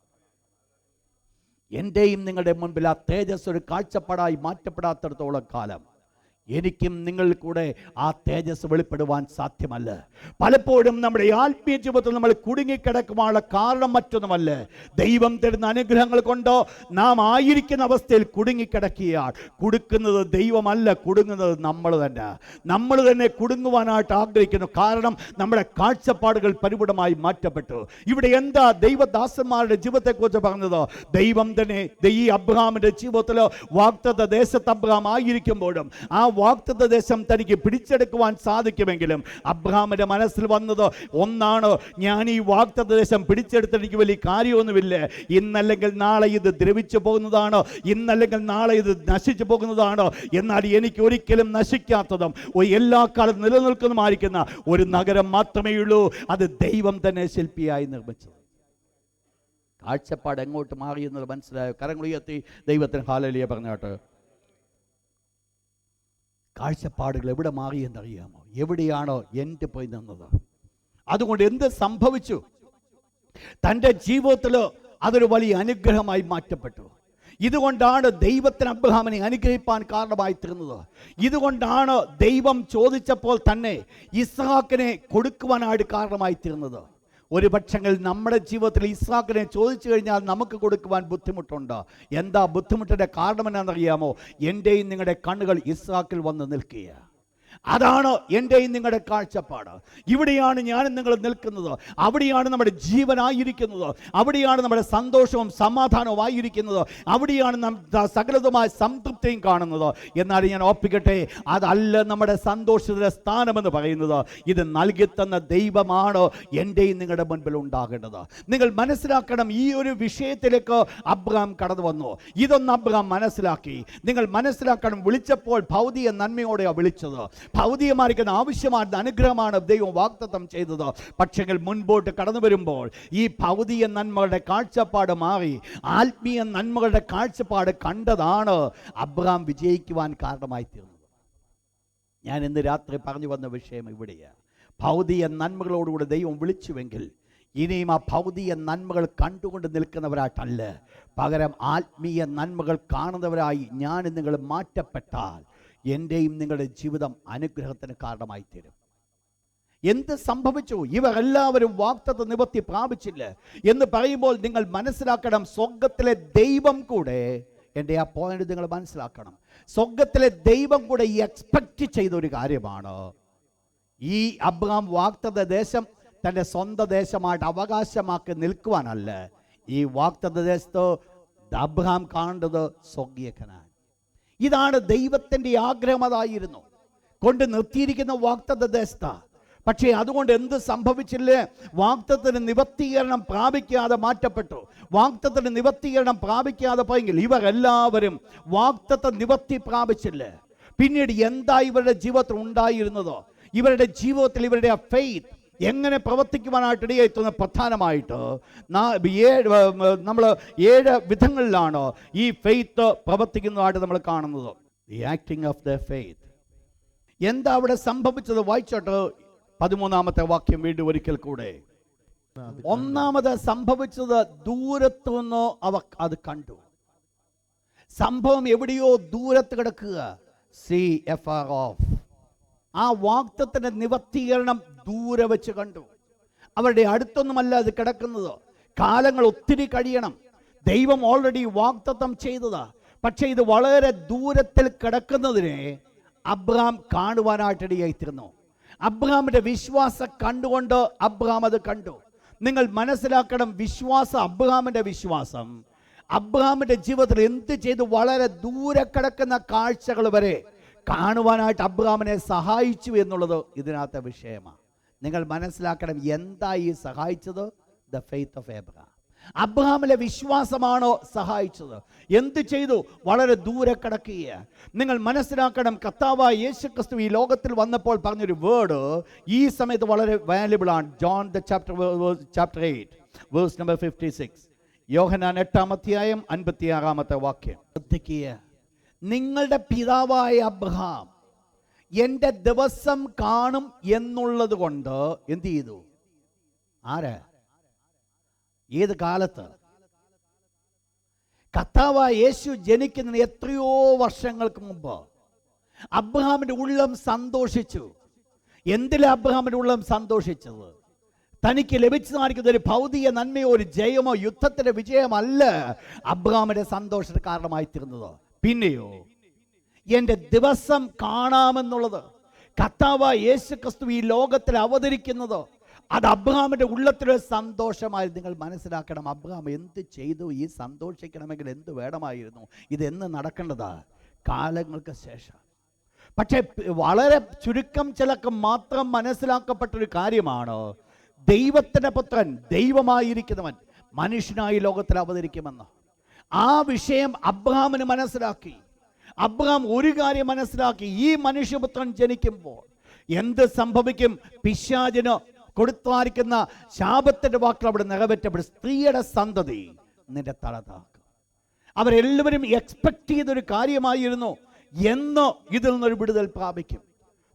എൻ്റെയും നിങ്ങളുടെ മുൻപിൽ ആ തേജസ് ഒരു കാഴ്ചപ്പാടായി മാറ്റപ്പെടാത്തിടത്തോളം കാലം എനിക്കും നിങ്ങളിൽ കൂടെ ആ തേജസ് വെളിപ്പെടുവാൻ സാധ്യമല്ല. പലപ്പോഴും നമ്മുടെ ആത്മീയ ജീവിതത്തിൽ നമ്മൾ കുടുങ്ങിക്കിടക്കുവാനുള്ള കാരണം മറ്റൊന്നുമല്ല, ദൈവം തരുന്ന അനുഗ്രഹങ്ങൾ കൊണ്ട് നാം ആയിരിക്കുന്ന അവസ്ഥയിൽ കുടുങ്ങിക്കിടക്കുകയാണ്. കൊടുക്കുന്നത് ദൈവമല്ല, കുടുങ്ങുന്നത് നമ്മൾ തന്നെ കുടുങ്ങുവാനായിട്ട് ആഗ്രഹിക്കുന്നു. കാരണം നമ്മുടെ കാഴ്ചപ്പാടുകൾ പരിപൂർണമായി മാറ്റപ്പെട്ടു. ഇവിടെ എന്താ ദൈവദാസന്മാരുടെ ജീവിതത്തെക്കുറിച്ച് പറഞ്ഞത്? ദൈവം തന്നെ ഈ അബ്രഹാമിന്റെ ജീവിതത്തിൽ വാഗ്ദത്ത ദേശത്ത് അബ്രഹാം ആയിരിക്കുമ്പോഴും ആ വാഗ്ദത്ത ദേശം തനിക്ക് പിടിച്ചെടുക്കുവാൻ സാധിക്കുമെങ്കിലും അബ്രഹാമിന്റെ മനസ്സിൽ വന്നത് ഒന്നാണ്, ഞാൻ ഈ വാഗ്ദത്ത ദേശം പിടിച്ചെടുത്തിട്ട് എനിക്ക് വലിയ കാര്യമൊന്നുമില്ല. ഇന്നല്ലെങ്കിൽ നാളെ ഇത് ദ്രവിച്ചു പോകുന്നതാണ്, ഇന്നല്ലെങ്കിൽ നാളെ ഇത് നശിച്ചു പോകുന്നതാണ്. എന്നാൽ എനിക്ക് ഒരിക്കലും നശിക്കാത്തതും എല്ലാ കാലത്തും നിലനിൽക്കുന്നതുമായിരിക്കുന്ന ഒരു നഗരം മാത്രമേ ഉള്ളൂ. അത് ദൈവം തന്നെ ശില്പിയായി നിർമ്മിച്ചത്. കാഴ്ചപ്പാട് എങ്ങോട്ട് മാറിയെന്നത് മനസ്സിലായോ? കരങ്ങളുയർത്തി ദൈവത്തിന് ഹല്ലേലൂയ പറഞ്ഞാട്ട്. കാഴ്ചപ്പാടുകൾ എവിടെ മാറിയെന്നറിയാമോ? എവിടെയാണോ എൻ്റെ പോയി നിന്നത്? അതുകൊണ്ട് എന്ത് സംഭവിച്ചു? തൻ്റെ ജീവിതത്തിൽ അതൊരു വലിയ അനുഗ്രഹമായി മാറ്റപ്പെട്ടു. ഇതുകൊണ്ടാണ് ദൈവത്തിന് അബ്രഹാമിനെ അനുഗ്രഹിപ്പാൻ കാരണമായി തീർന്നത്. ഇതുകൊണ്ടാണ് ദൈവം ചോദിച്ചപ്പോൾ തന്നെ ഇസ്ഹാക്കിനെ കൊടുക്കുവാനായിട്ട് കാരണമായി തീർന്നത്. ഒരു പക്ഷെങ്കിൽ നമ്മുടെ ജീവിതത്തിൽ ഇസ്ഹാക്കിനെ ചോദിച്ചു കഴിഞ്ഞാൽ നമുക്ക് കൊടുക്കുവാൻ ബുദ്ധിമുട്ടുണ്ട്. എന്താ ബുദ്ധിമുട്ടിൻ്റെ കാരണം എന്നാണെന്നറിയാമോ? എൻ്റെയും നിങ്ങളുടെ കണ്ണുകൾ ഇസ്ഹാക്കിൽ വന്ന് നിൽക്കുക. അതാണ് എൻ്റെയും നിങ്ങളുടെ കാഴ്ചപ്പാട്. ഇവിടെയാണ് ഞാനും നിങ്ങൾ നിൽക്കുന്നത്. അവിടെയാണ് നമ്മുടെ ജീവനായിരിക്കുന്നത്. അവിടെയാണ് നമ്മുടെ സന്തോഷവും സമാധാനവും ആയിരിക്കുന്നത്. അവിടെയാണ് നാം സകലതുമായ സംതൃപ്തിയും കാണുന്നത്. എന്നാൽ ഞാൻ ഓർപ്പിക്കട്ടെ, അതല്ല നമ്മുടെ സന്തോഷത്തിൻ്റെ സ്ഥാനമെന്ന് പറയുന്നത്. ഇത് നൽകിത്തന്ന ദൈവമാണ് എൻ്റെയും നിങ്ങളുടെ മുൻപിൽ ഉണ്ടാകേണ്ടത്. നിങ്ങൾ മനസ്സിലാക്കണം, ഈ ഒരു വിഷയത്തിലേക്ക് അബ്രഹാം കടന്നു വന്നു. ഇതൊന്ന് അബ്രഹാം മനസ്സിലാക്കി. നിങ്ങൾ മനസ്സിലാക്കണം, വിളിച്ചപ്പോൾ ഭൗതിക നന്മയോടെയാണ് വിളിച്ചത്. ഭൗതികമായിരിക്കുന്ന ആവശ്യമായ അനുഗ്രഹമാണ് ദൈവം വാഗ്ദത്തം ചെയ്തത്. പക്ഷെങ്കിൽ മുൻപോട്ട് കടന്നു വരുമ്പോൾ ഈ ഭൗതിക നന്മകളുടെ കാഴ്ചപ്പാട് മാറി ആത്മീയ നന്മകളുടെ കാഴ്ചപ്പാട് കണ്ടതാണ് അബ്രഹാം വിജയിക്കുവാൻ കാരണമായി തീർന്നത്. ഞാൻ ഇന്ന് രാത്രി പറഞ്ഞു വന്ന വിഷയം ഇവിടെയാണ്. ഭൗതിക നന്മകളോടുകൂടി ദൈവം വിളിച്ചുവെങ്കിൽ ഇനിയും ആ ഭൗതിക നന്മകൾ കണ്ടുകൊണ്ട് നിൽക്കുന്നവരായിട്ടല്ല, പകരം ആത്മീയ നന്മകൾ കാണുന്നവരായി ഞാൻ നിങ്ങൾ മാറ്റപ്പെട്ടാൽ എൻ്റെയും നിങ്ങളുടെ ജീവിതം അനുഗ്രഹത്തിന് കാരണമായി തീരും. എന്ത് സംഭവിച്ചു? ഇവർ എല്ലാവരും വാഗ്ദത്ത നിവർത്തി പ്രാപിച്ചില്ല എന്ന് പറയുമ്പോൾ നിങ്ങൾ മനസ്സിലാക്കണം, സ്വർഗത്തിലെ ദൈവം കൂടെ, എൻ്റെ ആ പോയിന്റ് നിങ്ങൾ മനസ്സിലാക്കണം, സ്വർഗത്തിലെ ദൈവം കൂടെ എക്സ്പെക്റ്റ് ചെയ്ത ഒരു കാര്യമാണ്. ഈ അബ്രഹാം വാഗ്ദത്ത ദേശം തൻ്റെ സ്വന്തം ദേശമായിട്ട് അവകാശമാക്കി നിൽക്കുവാനല്ല. ഈ വാഗ്ദത്ത ദേശത്ത് അബ്രഹാം കാണേണ്ടത് സ്വർഗീയ കനാൻ. ഇതാണ് ദൈവത്തിൻ്റെ ആഗ്രഹം. അതായിരുന്നു കൊണ്ട് നിർത്തിയിരിക്കുന്ന വാഗ്ദത്ത ദേശത്ത. പക്ഷേ അതുകൊണ്ട് എന്ത് സംഭവിച്ചില്ലേ? വാഗ്ദത്തത്തിന് നിവർത്തീകരണം പ്രാപിക്കാതെ മാറ്റപ്പെട്ടു. വാഗ്ദത്തത്തിന് നിവർത്തീകരണം പ്രാപിക്കാതെ പോയെങ്കിൽ ഇവർ എല്ലാവരും വാഗ്ദത്ത നിവർത്തി പ്രാപിച്ചില്ല. പിന്നീട് എന്താ ഇവരുടെ ജീവിതത്തിൽ ഉണ്ടായിരുന്നത്? ഇവരുടെ ജീവിതത്തിൽ ഇവരുടെ ഫെയ്ത്ത് എങ്ങനെ പ്രവർത്തിക്കുവാനായിട്ട് ഇടയായിത്തുന്ന പ്രധാനമായിട്ട് നമ്മൾ 7 വിധങ്ങളിലാണ് ഈ ഫെയ്ത്ത് പ്രവർത്തിക്കുന്നതായിട്ട് നമ്മൾ കാണുന്നത്. The acting of the faith. എന്താ അവിടെ സംഭവിച്ചത്? വായിച്ചോട്ട് 13-ാമത്തെ വാക്യം വീണ്ടും ഒരിക്കൽ കൂടെ. ഒന്നാമത് സംഭവിച്ചത് ദൂരത്തു നിന്ന് അവർ അത് കണ്ടു. സംഭവം എവിടെയോ ദൂരത്ത് കിടക്കുക. See afar off. ആ വാഗ്ദത്തത്തിന്റെ നിവർത്തീകരണം ദൂരെ വെച്ച് കണ്ടു. അവരുടെ അടുത്തൊന്നുമല്ല അത് കിടക്കുന്നത്. കാലങ്ങൾ ഒത്തിരി കഴിയണം. ദൈവം ഓൾറെഡി വാഗ്ദത്തം ചെയ്തതാ. പക്ഷെ ഇത് വളരെ ദൂരത്തിൽ കിടക്കുന്നതിനെ അബ്രഹാം കാണുവാനായിട്ടിടയായിത്തീർന്നു. അബ്രഹാമിന്റെ വിശ്വാസം കണ്ടുകൊണ്ട് അബ്രഹാം അത് കണ്ടു. നിങ്ങൾ മനസ്സിലാക്കണം, അബ്രഹാമിന്റെ വിശ്വാസം അബ്രഹാമിന്റെ ജീവിതത്തിൽ എന്ത് ചെയ്തു? വളരെ ദൂരെ കിടക്കുന്ന കാഴ്ചകൾ വരെ കാണുവാനായിട്ട് അബ്രഹാമിനെ സഹായിച്ചു എന്നുള്ളത് ഇതിനകത്തെ വിഷയമാണ്. നിങ്ങൾ മനസ്സിലാക്കണം, എന്താ ഈ സഹായിച്ചത്? The faith of Abraham. അബ്രഹാമിലെ വിശ്വാസമാണോ സഹായിച്ചത്? എന്ത് ചെയ്തു? വളരെ ദൂരെ കിടക്കുക. നിങ്ങൾ മനസ്സിലാക്കണം, കർത്താവായ യേശുക്രിസ്തു ഈ ലോകത്തിൽ വന്നപ്പോൾ പറഞ്ഞൊരു വേർഡ് ഈ സമയത്ത് വളരെ വാല്യുബിൾ ആണ്. John the chapter 8 verse number 56. യോഹന്നാൻ 8-ാം അധ്യായം 56-ാമത്തെ വാക്യം ശ്രദ്ധിക്കുക. നിങ്ങളുടെ പിതാവായ അബ്രഹാം എൻ്റെ ദിവസം കാണും എന്നുള്ളത് കൊണ്ട് എന്ത് ചെയ്തു? ആര്? ഏത് കാലത്ത്? കർത്താവായ യേശു ജനിക്കുന്നതിന് എത്രയോ വർഷങ്ങൾക്ക് മുമ്പ് അബ്രഹാമിന്റെ ഉള്ളം സന്തോഷിച്ചു. എന്തിലാ അബ്രഹാമിന്റെ ഉള്ളം സന്തോഷിച്ചത്? തനിക്ക് ലഭിച്ചതായിരിക്കുന്ന ഒരു ഭൗതിക നന്മയോ ഒരു ജയമോ യുദ്ധത്തിന്റെ വിജയമല്ല അബ്രഹാമിന്റെ സന്തോഷത്തിന് കാരണമായി തീർന്നത്. പിന്നെയോ എൻ്റെ ദിവസം കാണാമെന്നുള്ളത്, കർത്താവായ യേശുക്രിസ്തു ഈ ലോകത്തിൽ അവതരിക്കുന്നത്, അത് അബ്രഹാമിന്റെ ഉള്ളത്തിലൊരു സന്തോഷമായി. നിങ്ങൾ മനസ്സിലാക്കണം, അബ്രഹാം എന്ത് ചെയ്തു? ഈ സന്തോഷിക്കണമെങ്കിൽ എന്ത് വേണമായിരുന്നു? ഇതെന്ന് നടക്കേണ്ടതാ? കാലങ്ങൾക്ക് ശേഷം. പക്ഷേ വളരെ ചുരുക്കം ചിലക്ക് മാത്രം മനസ്സിലാക്കപ്പെട്ടൊരു കാര്യമാണ്, ദൈവത്തിന്റെ പുത്രൻ, ദൈവമായിരിക്കുന്നവൻ മനുഷ്യനായി ലോകത്തിൽ അവതരിക്കുമെന്ന്. ആ വിഷയം അബ്രഹാമിന് മനസ്സിലാക്കി. അബ്രഹാം ഒരു കാര്യം മനസ്സിലാക്കി, ഈ മനുഷ്യപുത്രൻ ജനിക്കുമ്പോൾ എന്ത് സംഭവിക്കും? പിശാചിന് കൊടുത്തായിരിക്കുന്ന ശാപത്തിന്റെ വാക്കുകൾ അവിടെ നിറവേറ്റപ്പെടും. സ്ത്രീയുടെ സന്തതി നിന്റെ തല താക്കും. അവരെല്ലാവരും എക്സ്പെക്ട് ചെയ്തൊരു കാര്യമായിരുന്നു, എന്ന് ഇതിൽ നിന്നൊരു വിടുതൽ പ്രാപിക്കും.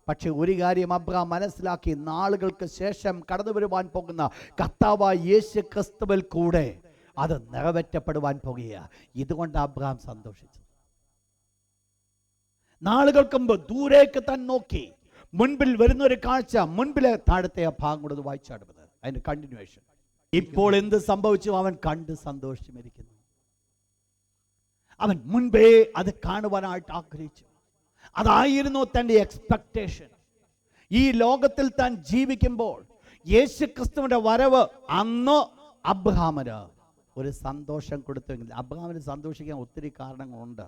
പക്ഷെ ഒരു കാര്യം അബ്രഹാം മനസ്സിലാക്കി, നാളുകൾക്ക് ശേഷം കടന്നു വരുവാൻ പോകുന്ന കർത്താവായ യേശു ക്രിസ്തുവിൽ കൂടെ അത് നിറവേറ്റപ്പെടുവാൻ പോകുകയാണ്. ഇതുകൊണ്ട് അബ്രഹാം സന്തോഷിച്ചു. നാളുകൾക്ക് മുമ്പ് ദൂരേക്ക് താൻ നോക്കി, മുൻപിൽ വരുന്നൊരു കാഴ്ച, മുൻപിലെ താഴത്തെ ആ ഭാഗം കൂടെ വായിച്ചാടുന്നത്, അതിന്റെ കണ്ടിന്യൂവേഷൻ. ഇപ്പോൾ എന്ത് സംഭവിച്ചു? അവൻ കണ്ട് സന്തോഷിച്ചിരിക്കുന്നു. അവൻ മുൻപേ അത് കാണുവാനായിട്ട് ആഗ്രഹിച്ചു. അതായിരുന്നു തൻ്റെ എക്സ്പെക്ടേഷൻ. ഈ ലോകത്തിൽ താൻ ജീവിക്കുമ്പോൾ യേശു ക്രിസ്തുവിന്റെ വരവ് അന്ന് അബ്രഹാമിന് ഒരു സന്തോഷം കൊടുത്തെങ്കിൽ, അബ്രഹാമിന് സന്തോഷിക്കാൻ ഒത്തിരി കാരണങ്ങളുണ്ട്.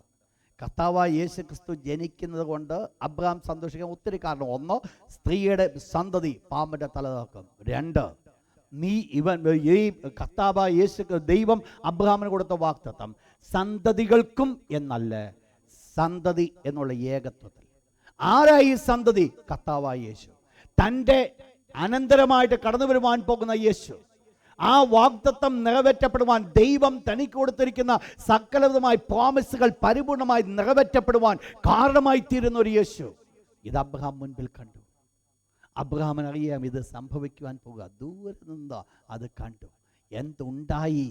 കർത്താവായ യേശു ക്രിസ്തു ജനിക്കുന്നത് കൊണ്ട് അബ്രഹാം സന്തോഷിക്കാൻ ഒത്തിരി കാരണം. ഒന്ന്, സ്ത്രീയുടെ സന്തതി പാമ്പിന്റെ തല തകർക്കും. രണ്ട്, ഈ കർത്താവായ യേശു ദൈവം അബ്രഹാമിന് കൊടുത്ത വാഗ്ദത്തം സന്തതികൾക്കും എന്നല്ല, സന്തതി എന്നുള്ള ഏകത്വത്തിൽ. ആരായി സന്തതി? കർത്താവായ യേശു, തൻ്റെ അനന്തരമായിട്ട് കടന്നു വരുവാൻ പോകുന്ന യേശു. ആ വാഗ്ദത്തം നിറവേറ്റപ്പെടുവാൻ ദൈവം തനിക്ക് കൊടുത്തിരിക്കുന്ന സകലവിധമായ പ്രോമിസുകൾ പരിപൂർണമായി നിറവേറ്റപ്പെടുവാൻ കാരണമായി തീരുന്ന ഒരു യേശു. ഇത് അബ്രഹാം മുൻപിൽ കണ്ടു. അബ്രഹാമിനറിയാം ഇത് സംഭവിക്കുവാൻ പോകുക. ദൂരെ നിന്ന് അത് കണ്ടു. എന്തുണ്ടായി?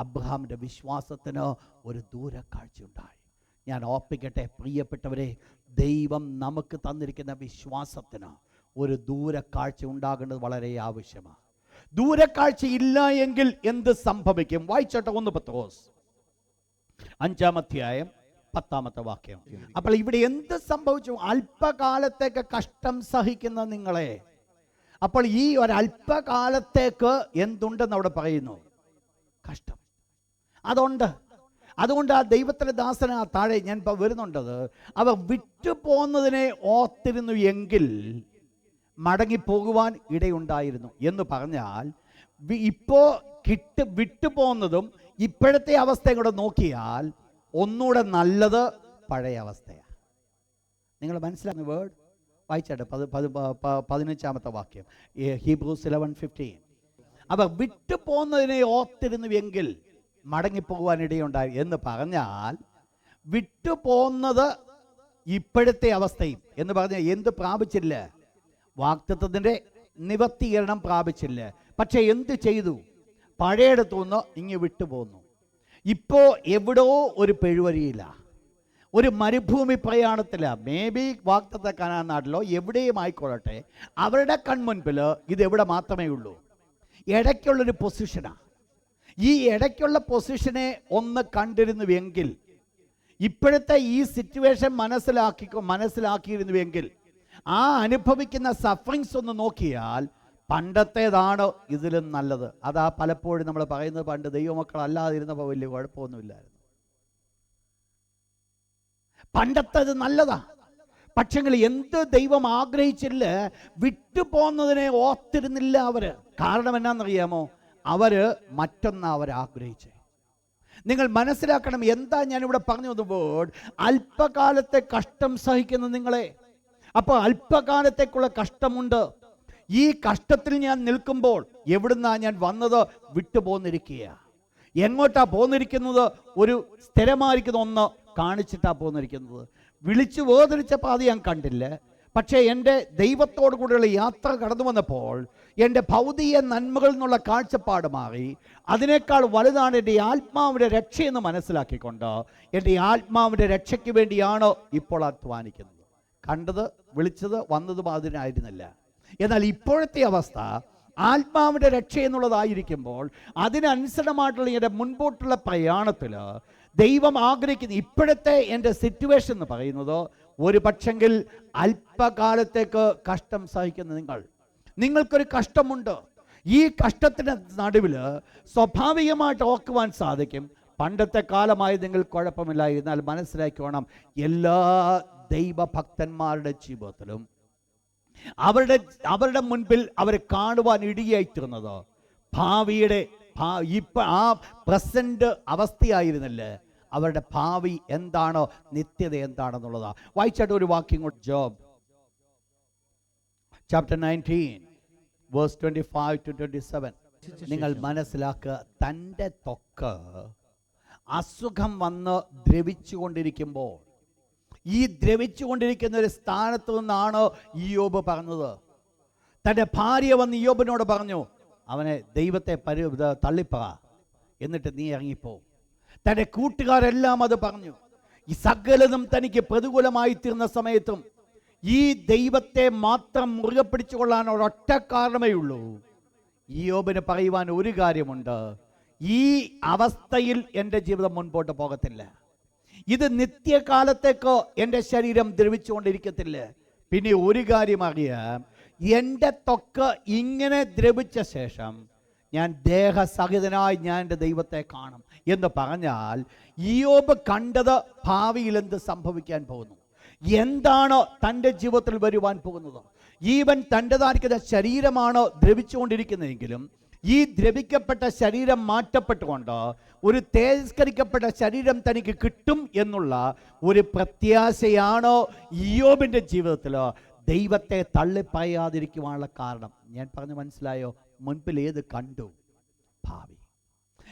അബ്രഹാമിൻ്റെ വിശ്വാസത്തിന് ഒരു ദൂരക്കാഴ്ച ഉണ്ടായി. ഞാൻ ഓർപ്പിക്കട്ടെ പ്രിയപ്പെട്ടവരെ, ദൈവം നമുക്ക് തന്നിരിക്കുന്ന വിശ്വാസത്തിന് ഒരു ദൂരക്കാഴ്ച ഉണ്ടാകേണ്ടത് വളരെ ആവശ്യമാണ്. ദൂരക്കാഴ്ച ഇല്ല എങ്കിൽ എന്ത് സംഭവിക്കും? വായിച്ചോട്ടെ 1 പത്രോസ് 5-ാം അധ്യായം 10-ാമത്തെ വാക്യം. അപ്പോൾ ഇവിടെ എന്ത് സംഭവിച്ചു? അല്പകാലത്തേക്ക് കഷ്ടം സഹിക്കുന്ന നിങ്ങളെ. അപ്പോൾ ഈ ഒരല്പകാലത്തേക്ക് എന്തുണ്ടെന്ന് അവിടെ പറയുന്നു? കഷ്ടം. അതുകൊണ്ട് ആ ദൈവത്തിൻ്റെ ദാസന് ആ താഴെ ഞാൻ ഇപ്പോൾ വരുന്നുണ്ടത്, അവർ വിട്ടുപോകുന്നതിനെ ഓർത്തിരുന്നു എങ്കിൽ മടങ്ങിപ്പോകുവാൻ ഇടയുണ്ടായിരുന്നു എന്ന് പറഞ്ഞാൽ, ഇപ്പോൾ വിട്ടുപോകുന്നതും ഇപ്പോഴത്തെ അവസ്ഥയും കൂടെ നോക്കിയാൽ ഒന്നുകൂടെ നല്ലത് പഴയ അവസ്ഥയാണ്. നിങ്ങൾ മനസ്സിലാക്കുന്ന വേർഡ് വായിച്ചാട്ടെ 15-ാമത്തെ വാക്യം, ഹീബ്രൂസ് 11:15. അവർ വിട്ടുപോകുന്നതിനെ ഓർത്തിരുന്നുവെങ്കിൽ മടങ്ങിപ്പോകുവാൻ ഇടയുണ്ടായി എന്ന് പറഞ്ഞാൽ, വിട്ടുപോകുന്നത് ഇപ്പോഴത്തെ അവസ്ഥയും എന്ന് പറഞ്ഞാൽ എന്ത് പ്രാപിച്ചില്ല? വാഗ്ദത്തത്തിൻ്റെ നിവർത്തീകരണം പ്രാപിച്ചില്ല. പക്ഷെ എന്ത് ചെയ്തു? പഴയടത്തുനിന്ന് ഇങ്ങ് വിട്ടുപോകുന്നു. ഇപ്പോൾ എവിടോ ഒരു പെഴുവരിയില്ല, ഒരു മരുഭൂമി പ്രയാണത്തില, മേ ബി വാഗ്ദത്ത കനാൻ നാട്ടിലോ എവിടെയും ആയിക്കൊള്ളട്ടെ, അവരുടെ കൺമുൻപിൽ ഇതെവിടെ മാത്രമേ ഉള്ളൂ? ഇടയ്ക്കുള്ളൊരു പൊസിഷനാണ്. ഈ ഇടയ്ക്കുള്ള പൊസിഷനെ ഒന്ന് കണ്ടിരുന്നുവെങ്കിൽ, ഇപ്പോഴത്തെ ഈ സിറ്റുവേഷൻ മനസ്സിലാക്കിയിരുന്നുവെങ്കിൽ, ആ അനുഭവിക്കുന്ന സഫറിങ്സ് ഒന്ന് നോക്കിയാൽ പണ്ടത്തേതാണ് ഇതിലും നല്ലത്. അതാ പലപ്പോഴും നമ്മൾ പറയുന്നത്, പണ്ട് ദൈവമക്കൾ അല്ലാതിരുന്നപ്പോൾ വലിയ കുഴപ്പമൊന്നുമില്ലായിരുന്നു, പണ്ടത്തേത് നല്ലതാ. പക്ഷെങ്കിൽ എന്ത് ദൈവം ആഗ്രഹിച്ചില്ല, വിട്ടുപോകുന്നതിനെ ഓർത്തിരുന്നില്ല അവര്. കാരണം എന്നാന്നറിയാമോ? അവര് മറ്റൊന്ന് അവരാഗ്രഹിച്ചേ. നിങ്ങൾ മനസ്സിലാക്കണം എന്താ ഞാനിവിടെ പറഞ്ഞു വന്നത്. അല്പകാലത്തെ കഷ്ടം സഹിക്കുന്ന നിങ്ങളെ. അപ്പോൾ അല്പകാലത്തേക്കുള്ള കഷ്ടമുണ്ട്. ഈ കഷ്ടത്തിൽ ഞാൻ നിൽക്കുമ്പോൾ എവിടുന്നാ ഞാൻ വന്നത്? വിട്ടുപോന്നിരിക്കുക. എങ്ങോട്ടാ പോന്നിരിക്കുന്നത്? ഒരു സ്ഥിരമായിരിക്കുന്ന ഒന്ന് കാണിച്ചിട്ടാ പോന്നിരിക്കുന്നത്. വിളിച്ചു വേദനിച്ചപ്പോൾ അത് ഞാൻ കണ്ടില്ല. പക്ഷേ എൻ്റെ ദൈവത്തോടു കൂടെയുള്ള യാത്ര കടന്നു വന്നപ്പോൾ എൻ്റെ ഭൗതിക നന്മകളിൽ നിന്നുള്ള കാഴ്ചപ്പാട് മാറി. അതിനേക്കാൾ വലുതാണ് എൻ്റെ ആത്മാവിൻ്റെ രക്ഷയെന്ന് മനസ്സിലാക്കിക്കൊണ്ട് എൻ്റെ ആത്മാവിൻ്റെ രക്ഷയ്ക്ക് വേണ്ടിയാണ് ഇപ്പോൾ അധ്വാനിക്കുന്നത്. കണ്ടത്, വിളിച്ചത്, വന്നതും അതിനായിരുന്നില്ല. എന്നാൽ ഇപ്പോഴത്തെ അവസ്ഥ ആത്മാവിൻ്റെ രക്ഷ എന്നുള്ളതായിരിക്കുമ്പോൾ അതിനനുസരണമായിട്ടുള്ള എൻ്റെ മുൻപോട്ടുള്ള പ്രയാണത്തിൽ ദൈവം ആഗ്രഹിക്കുന്ന ഇപ്പോഴത്തെ എൻ്റെ സിറ്റുവേഷൻ എന്ന് പറയുന്നത്, ഒരു പക്ഷെങ്കിൽ അല്പകാലത്തേക്ക് കഷ്ടം സഹിക്കുന്ന നിങ്ങൾക്കൊരു കഷ്ടമുണ്ട്. ഈ കഷ്ടത്തിന് നടുവിൽ സ്വാഭാവികമായിട്ട് ഓർക്കുവാൻ സാധിക്കും, പണ്ടത്തെ കാലമായി നിങ്ങൾ കുഴപ്പമില്ല. എന്നാൽ മനസ്സിലാക്കണം, എല്ലാ ദൈവഭക്തന്മാരുടെ ജീവിതത്തിലും അവരുടെ മുൻപിൽ അവർ കാണുവാൻ ഇടിയായിത്തീർന്നത് ഭാവിയുടെ ആ പ്രസന്റ് അവസ്ഥയായിരുന്നില്ല. അവരുടെ ഭാവി എന്താണോ, നിത്യത എന്താണെന്നുള്ളതാ. വായിച്ചാട്ട് ഒരു വാക്യം കൂടെ, ജോബ് ചാപ്റ്റർ 19:25-27. നിങ്ങൾ മനസ്സിലാക്കുക, തൻ്റെ ത്വക്ക് അസുഖം വന്ന് ദ്രവിച്ചു കൊണ്ടിരിക്കുമ്പോൾ ഈ ദ്രവിച്ചുകൊണ്ടിരിക്കുന്ന ഒരു സ്ഥാനത്ത് നിന്നാണ് ഇയ്യോബ് പറഞ്ഞത്. തൻ്റെ ഭാര്യ വന്ന് ഇയ്യോബിനോട് പറഞ്ഞു, അവനെ ദൈവത്തെ തള്ളിപ്പറ, എന്നിട്ട് നീ ഇറങ്ങിപ്പോ. തൻ്റെ കൂട്ടുകാരെല്ലാം അത് പറഞ്ഞു. ഈ സകലതും തനിക്ക് പ്രതികൂലമായി തീർന്ന സമയത്തും ഈ ദൈവത്തെ മാത്രം മുറുകെ പിടിച്ചുകൊള്ളാൻ ഒരൊറ്റ കാരണമേ ഉള്ളൂ. ഇയ്യോബിന് പറയുവാൻ ഒരു കാര്യമുണ്ട്: ഈ അവസ്ഥയിൽ എൻ്റെ ജീവിതം മുൻപോട്ട് പോകത്തില്ല. ഇത് നിത്യകാലത്തേക്ക് എൻ്റെ ശരീരം ദ്രവിച്ചുകൊണ്ടിരിക്കത്തില്ല. പിന്നെ ഒരു കാര്യം അറിയാം, എൻ്റെ ത്വക്ക് ഇങ്ങനെ ദ്രവിച്ച ശേഷം ഞാൻ ദേഹസഹിതനായി ഞാൻ എൻ്റെ ദൈവത്തെ കാണും എന്ന് പറഞ്ഞാൽ ഇയ്യോബ് കണ്ടത് ഭാവിയിൽ എന്ത് സംഭവിക്കാൻ പോകുന്നു, എന്താണ് തൻ്റെ ജീവിതത്തിൽ വരുവാൻ പോകുന്നത്. ഈവൻ തൻ്റെതായിരിക്കുന്ന ശരീരമാണ് ദ്രവിച്ചുകൊണ്ടിരിക്കുന്നതെങ്കിലും ഈ ദ്രവിക്കപ്പെട്ട ശരീരം മാറ്റപ്പെട്ടുകൊണ്ട് ഒരു തേജസ്കരിക്കപ്പെട്ട ശരീരം തനിക്ക് കിട്ടും എന്നുള്ള ഒരു പ്രത്യാശയാണ് ഇയ്യോബിൻ്റെ ജീവിതത്തിൽ ദൈവത്തെ തള്ളിപ്പറയാതിരിക്കുവാനുള്ള കാരണം. ഞാൻ പറഞ്ഞു മനസ്സിലായോ? മുൻപിൽ ഏത് കണ്ടു? ഭാവി.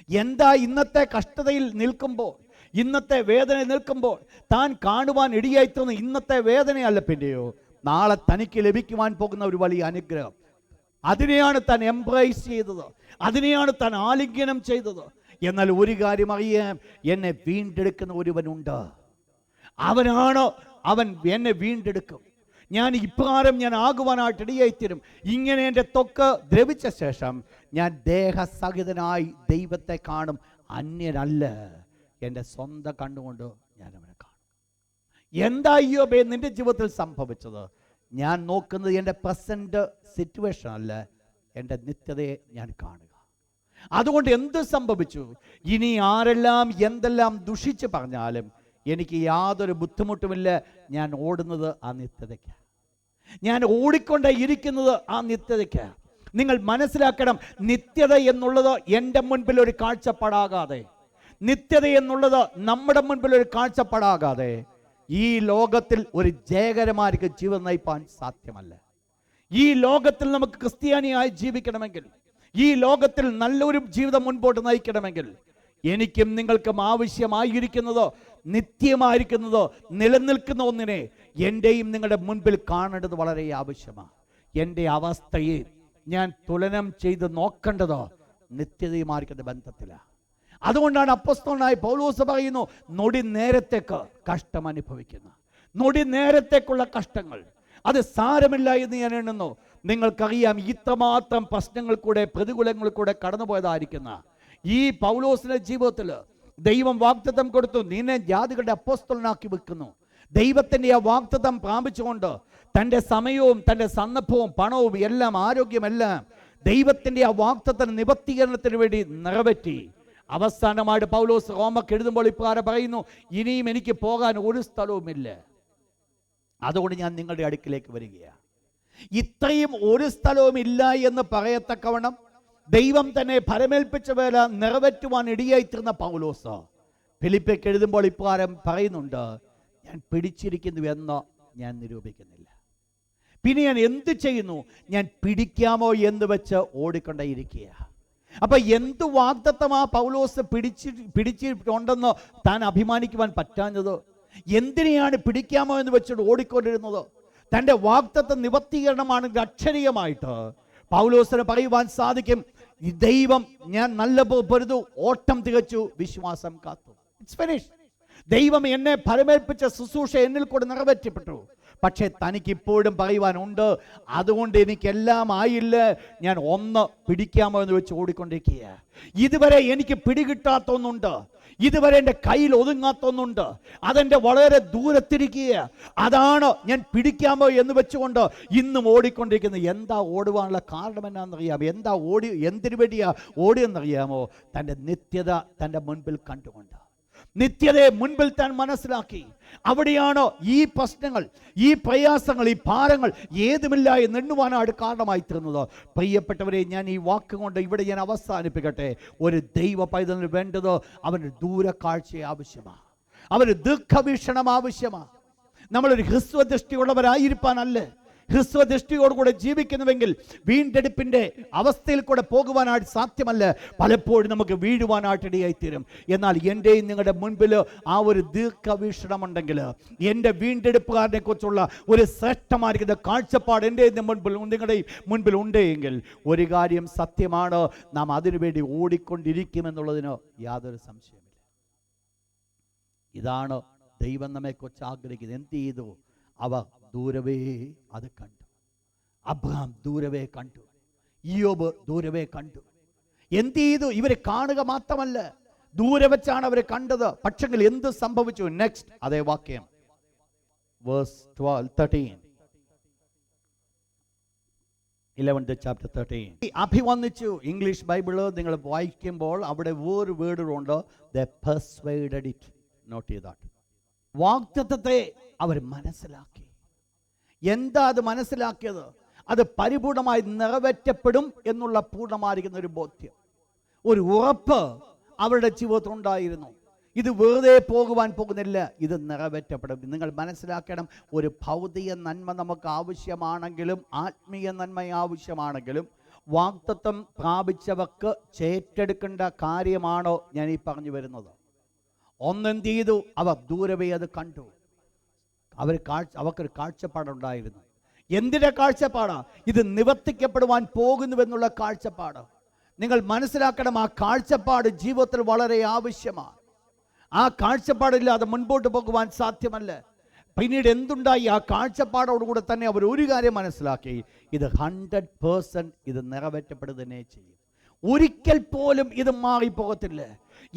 എന്താ ഇന്നത്തെ കഷ്ടതയിൽ നിൽക്കുമ്പോൾ, ഇന്നത്തെ വേദനയിൽ നിൽക്കുമ്പോൾ താൻ കാണുവാൻ ഇടയായിത്തീർന്ന ഇന്നത്തെ വേദനയല്ല, പിന്നെയോ നാളെ തനിക്ക് ലഭിക്കുവാൻ പോകുന്ന ഒരു വലിയ അനുഗ്രഹം. അതിനെയാണ് താൻ എംബ്രേസ് ചെയ്തത്, അതിനെയാണ് താൻ ആലിംഗനം ചെയ്തത്. എന്നാൽ ഒരു കാര്യം അറിയാം, എന്നെ വീണ്ടെടുക്കുന്ന ഒരുവനുണ്ട്. അവൻ എന്നെ വീണ്ടെടുക്കും. ഞാൻ ഇപ്രകാരം ഞാൻ ആകുവാനായിട്ട് ഇടയായിത്തീരും. ഇങ്ങനെ എൻ്റെ ത്വക്ക് ദ്രവിച്ച ശേഷം ഞാൻ ദേഹസഹിതനായി ദൈവത്തെ കാണും. അന്യനല്ല, എൻ്റെ സ്വന്തം കണ്ണുകൊണ്ട് ഞാൻ അവനെ കാണും. എന്താ ഇയ്യോബേ നിന്റെ ജീവിതത്തിൽ സംഭവിച്ചത്? ഞാൻ നോക്കുന്നത് എൻ്റെ പ്രസന്റ് സിറ്റുവേഷൻ അല്ല, എൻ്റെ നിത്യതയെ ഞാൻ കാണുക. അതുകൊണ്ട് എന്ത് സംഭവിച്ചു? ഇനി ആരെല്ലാം എന്തെല്ലാം ദുഷിച്ച് പറഞ്ഞാലും എനിക്ക് യാതൊരു ബുദ്ധിമുട്ടുമില്ല. ഞാൻ ഓടുന്നത് ആ നിത്യതയ്ക്ക്, ഞാൻ ഓടിക്കൊണ്ടേ ഇരിക്കുന്നത് ആ നിത്യതയ്ക്ക്. നിങ്ങൾ മനസ്സിലാക്കണം, നിത്യത എന്നുള്ളത് എൻ്റെ മുൻപിൽ ഒരു കാഴ്ചപ്പാടാകാതെ, നിത്യത എന്നുള്ളത് നമ്മുടെ മുൻപിൽ ഒരു കാഴ്ചപ്പാടാകാതെ ഈ ലോകത്തിൽ ഒരു ജയകരമാർക്ക് ജീവിതം നയിപ്പാൻ സാധ്യമല്ല. ഈ ലോകത്തിൽ നമുക്ക് ക്രിസ്ത്യാനിയായി ജീവിക്കണമെങ്കിൽ, ഈ ലോകത്തിൽ നല്ലൊരു ജീവിതം മുൻപോട്ട് നയിക്കണമെങ്കിൽ എനിക്കും നിങ്ങൾക്കും ആവശ്യമായിരിക്കുന്നതോ നിത്യമായിരിക്കുന്നതോ നിലനിൽക്കുന്ന ഒന്നിനെ എൻ്റെയും നിങ്ങളുടെ മുൻപിൽ കാണേണ്ടത് വളരെ ആവശ്യമാണ്. എൻ്റെ അവസ്ഥയെ ഞാൻ തുലനം ചെയ്ത് നോക്കേണ്ടതോ നിത്യതയുമായിരിക്കുന്ന ബന്ധത്തിലാണ്. അതുകൊണ്ടാണ് അപ്പോസ്തലനായ പൗലോസ് പറയുന്നു, നൊടി നേരത്തേക്ക് കഷ്ടം അനുഭവിക്കുന്ന, നൊടി നേരത്തേക്കുള്ള കഷ്ടങ്ങൾ അത് സാരമില്ല എന്ന് ഞാൻ എണ്ണുന്നു. നിങ്ങൾക്കറിയാം, ഇത്രമാത്രം പ്രശ്നങ്ങൾ കൂടെ പ്രതികൂലങ്ങൾ കൂടെ കടന്നുപോയതായിരിക്കുന്ന ഈ പൗലോസിന്റെ ജീവിതത്തിൽ ദൈവം വാഗ്ദത്തം കൊടുത്തു, നിന്നെ ജാതികളുടെ അപ്പോസ്തലനാക്കി വെക്കുന്നു. ദൈവത്തിൻ്റെ ആ വാഗ്ദത്തം പ്രാപിച്ചുകൊണ്ട് തൻ്റെ സമയവും തൻ്റെ സന്ദർഭവും പണവും എല്ലാം ആരോഗ്യമെല്ലാം ദൈവത്തിൻ്റെ ആ വാഗ്ദത്തം നിവർത്തീകരണത്തിന് വേണ്ടി നിറവേറ്റി. അവസാനമായിട്ട് പൗലോസ് റോമക്ക് എഴുതുമ്പോൾ ഇപ്രകാരം പറയുന്നു, ഇനിയും എനിക്ക് പോകാൻ ഒരു സ്ഥലവുമില്ല, അതുകൊണ്ട് ഞാൻ നിങ്ങളുടെ അടുക്കിലേക്ക് വരികയാണ്. ഇത്രയും ഒരു സ്ഥലവും ഇല്ല എന്ന് പറയത്തക്കവണ്ണം ദൈവം തന്നെ ഫലമേൽപ്പിച്ച വേല നിറവേറ്റുവാൻ ഇടയായിത്തീർന്ന പൗലോസ് ഫിലിപ്പിക്ക് എഴുതുമ്പോൾ ഇപ്രകാരം പറയുന്നുണ്ട്, ഞാൻ പിടിച്ചിരിക്കുന്നു എന്ന് ഞാൻ നിരൂപിക്കുന്നില്ല. പിന്നെ ഞാൻ എന്ത് ചെയ്യുന്നു? ഞാൻ പിടിക്കാമോ എന്ന് വെച്ച് ഓടിക്കൊണ്ടേയിരിക്കുക. അപ്പൊ എന്ത് വാഗ്ദത്തമാ പൗലോസ് പിടിച്ചിട്ടുണ്ടെന്ന് താൻ അഭിമാനിക്കുവാൻ പറ്റാഞ്ഞത്? എന്തിനെയാണ് പിടിക്കാമോ എന്ന് വെച്ചിട്ട് ഓടിക്കൊണ്ടിരുന്നത്? തൻ്റെ വാഗ്ദത്ത നിവർത്തീകരണമാണ് അക്ഷരീയമായിട്ട് പൗലോസിന് പറയുവാൻ സാധിക്കും, ഈ ദൈവം ഞാൻ നല്ല പൊരുതു, ഓട്ടം തികച്ചു, വിശ്വാസം കാത്തു. It's finish. ദൈവം എന്നെ ഫലമേൽപ്പിച്ച ശുശ്രൂഷ എന്നിൽ കൂടെ നിറവേറ്റപ്പെട്ടു. പക്ഷേ തനിക്കിപ്പോഴും പറയുവാനുണ്ട്, അതുകൊണ്ട് എനിക്കെല്ലാം ആയില്ല, ഞാൻ ഒന്ന് പിടിക്കാമോ എന്ന് വെച്ച് ഓടിക്കൊണ്ടിരിക്കുക. ഇതുവരെ എനിക്ക് പിടികിട്ടാത്തൊന്നുണ്ട്, ഇതുവരെ എൻ്റെ കയ്യിൽ ഒതുങ്ങാത്തൊന്നുണ്ട്, അതെൻ്റെ വളരെ ദൂരത്തിരിക്കുക. അതാണ് ഞാൻ പിടിക്കാമോ എന്ന് വെച്ചുകൊണ്ട് ഇന്നും ഓടിക്കൊണ്ടിരിക്കുന്നത്. എന്താ ഓടുവാനുള്ള കാരണം എന്നാണെന്നറിയാമോ? എന്തിനു വേണ്ടിയാ ഓടിയെന്നറിയാമോ? തൻ്റെ നിത്യത തൻ്റെ മുൻപിൽ കണ്ടുകൊണ്ട്, നിത്യതയെ മുൻപിൽ താൻ മനസ്സിലാക്കി. അവിടെയാണോ ഈ പ്രശ്നങ്ങൾ, ഈ പ്രയാസങ്ങൾ, ഈ ഭാരങ്ങൾ ഏതുമില്ല എന്ന് എണ്ണുവാനാണ് കാരണമായി തീർന്നത്. പ്രിയപ്പെട്ടവരെ, ഞാൻ ഈ വാക്കുകൊണ്ട് ഇവിടെ ഞാൻ അവസാനിപ്പിക്കട്ടെ. ഒരു ദൈവ പൈതലിന് വേണ്ടത് അവന് ദൂരക്കാഴ്ച ആവശ്യമാണ്, അവന് ദീർഘവീക്ഷണം ആവശ്യമാണ്. നമ്മളൊരു ഹ്രസ്വദൃഷ്ടിയുള്ളവരായിരിക്കാനല്ലേ, ഹ്രസ്വദൃഷ്ടിയോടുകൂടെ ജീവിക്കുന്നുവെങ്കിൽ വീണ്ടെടുപ്പിന്റെ അവസ്ഥയിൽ കൂടെ പോകുവാനായിട്ട് സാധ്യമല്ല. പലപ്പോഴും നമുക്ക് വീഴുവാനായിട്ട് ഇടയായിത്തീരും. എന്നാൽ എൻ്റെയും നിങ്ങളുടെ മുൻപിൽ ആ ഒരു ദീർഘവീക്ഷണമുണ്ടെങ്കിൽ, എൻ്റെ വീണ്ടെടുപ്പുകാരനെ കുറിച്ചുള്ള ഒരു ശ്രേഷ്ഠമായിരിക്കുന്ന കാഴ്ചപ്പാട് എൻ്റെ മുൻപിൽ നിങ്ങളുടെ മുൻപിൽ ഉണ്ടെങ്കിൽ ഒരു കാര്യം സത്യമാണ്, നാം അതിനുവേണ്ടി ഓടിക്കൊണ്ടിരിക്കുമെന്നുള്ളതിന് യാതൊരു സംശയമില്ല. ഇതാണ് ദൈവം നമ്മെക്കുറിച്ച് ആഗ്രഹിക്കുന്നത്. എന്ത് ചെയ്തു? അവർ ദൂരവേ അത് കണ്ടു. അബ്രഹാം ദൂരവേ കണ്ടു, ഇയ്യോബ് ദൂരവേ കണ്ടു. എന്ത് ചെയ്തു? ഇവരെ കാണുക മാത്രമല്ല, ദൂരെ വെച്ചാണ് അവർ കണ്ടത്. പക്ഷെങ്കിൽ എന്ത് സംഭവിച്ചു? നെക്സ്റ്റ് അതേ വാക്യം, വേഴ്സ് 13. 11th chapter 13. അഭിവന്ദിച്ചു. ഇംഗ്ലീഷ് ബൈബിള് നിങ്ങൾ വായിക്കുമ്പോൾ അവിടെ വേറൊരു വേർഡുണ്ട്, they persuaded it. നോട്ട് ചെയ്താട്ട്. വാഗ്ദത്തത്തെ അവർ മനസ്സിലാക്കി. എന്താ അത് മനസ്സിലാക്കിയത്? അത് പരിപൂർണമായി നിറവേറ്റപ്പെടും എന്നുള്ള പൂർണ്ണമായിരിക്കുന്ന ഒരു ബോധ്യം, ഒരു ഉറപ്പ് അവരുടെ ജീവിതത്തിൽ ഉണ്ടായിരുന്നു. ഇത് വെറുതെ പോകുവാൻ പോകുന്നില്ല, ഇത് നിറവേറ്റപ്പെടും. നിങ്ങൾ മനസ്സിലാക്കണം, ഒരു ഭൗതിക നന്മ നമുക്ക് ആവശ്യമാണെങ്കിലും ആത്മീയ നന്മ ആവശ്യമാണെങ്കിലും വാഗ്ദത്തം പ്രാപിച്ചവർക്ക് ചേറ്റെടുക്കേണ്ട കാര്യമാണോ ഞാൻ ഈ പറഞ്ഞു വരുന്നത്? ഒന്നെന്ത് ചെയ്തു? അവർ ദൂരവേ അത് കണ്ടു. അവർക്കൊരു കാഴ്ചപ്പാടുണ്ടായിരുന്നു. എന്തിൻ്റെ കാഴ്ചപ്പാടാ? ഇത് നിവർത്തിക്കപ്പെടുവാൻ പോകുന്നുവെന്നുള്ള കാഴ്ചപ്പാട്. നിങ്ങൾ മനസ്സിലാക്കണം, ആ കാഴ്ചപ്പാട് ജീവിതത്തിൽ വളരെ ആവശ്യമാണ്. ആ കാഴ്ചപ്പാടില്ലാതെ മുൻപോട്ട് പോകുവാൻ സാധ്യമല്ല. പിന്നീട് എന്തുണ്ടായി? ആ കാഴ്ചപ്പാടോടുകൂടെ തന്നെ അവർ ഒരു കാര്യം മനസ്സിലാക്കി, ഇത് 100% ഇത് നിറവേറ്റപ്പെടുക തന്നെ ചെയ്യും. ഒരിക്കൽ പോലും ഇത് മാറിപ്പോകത്തില്ല.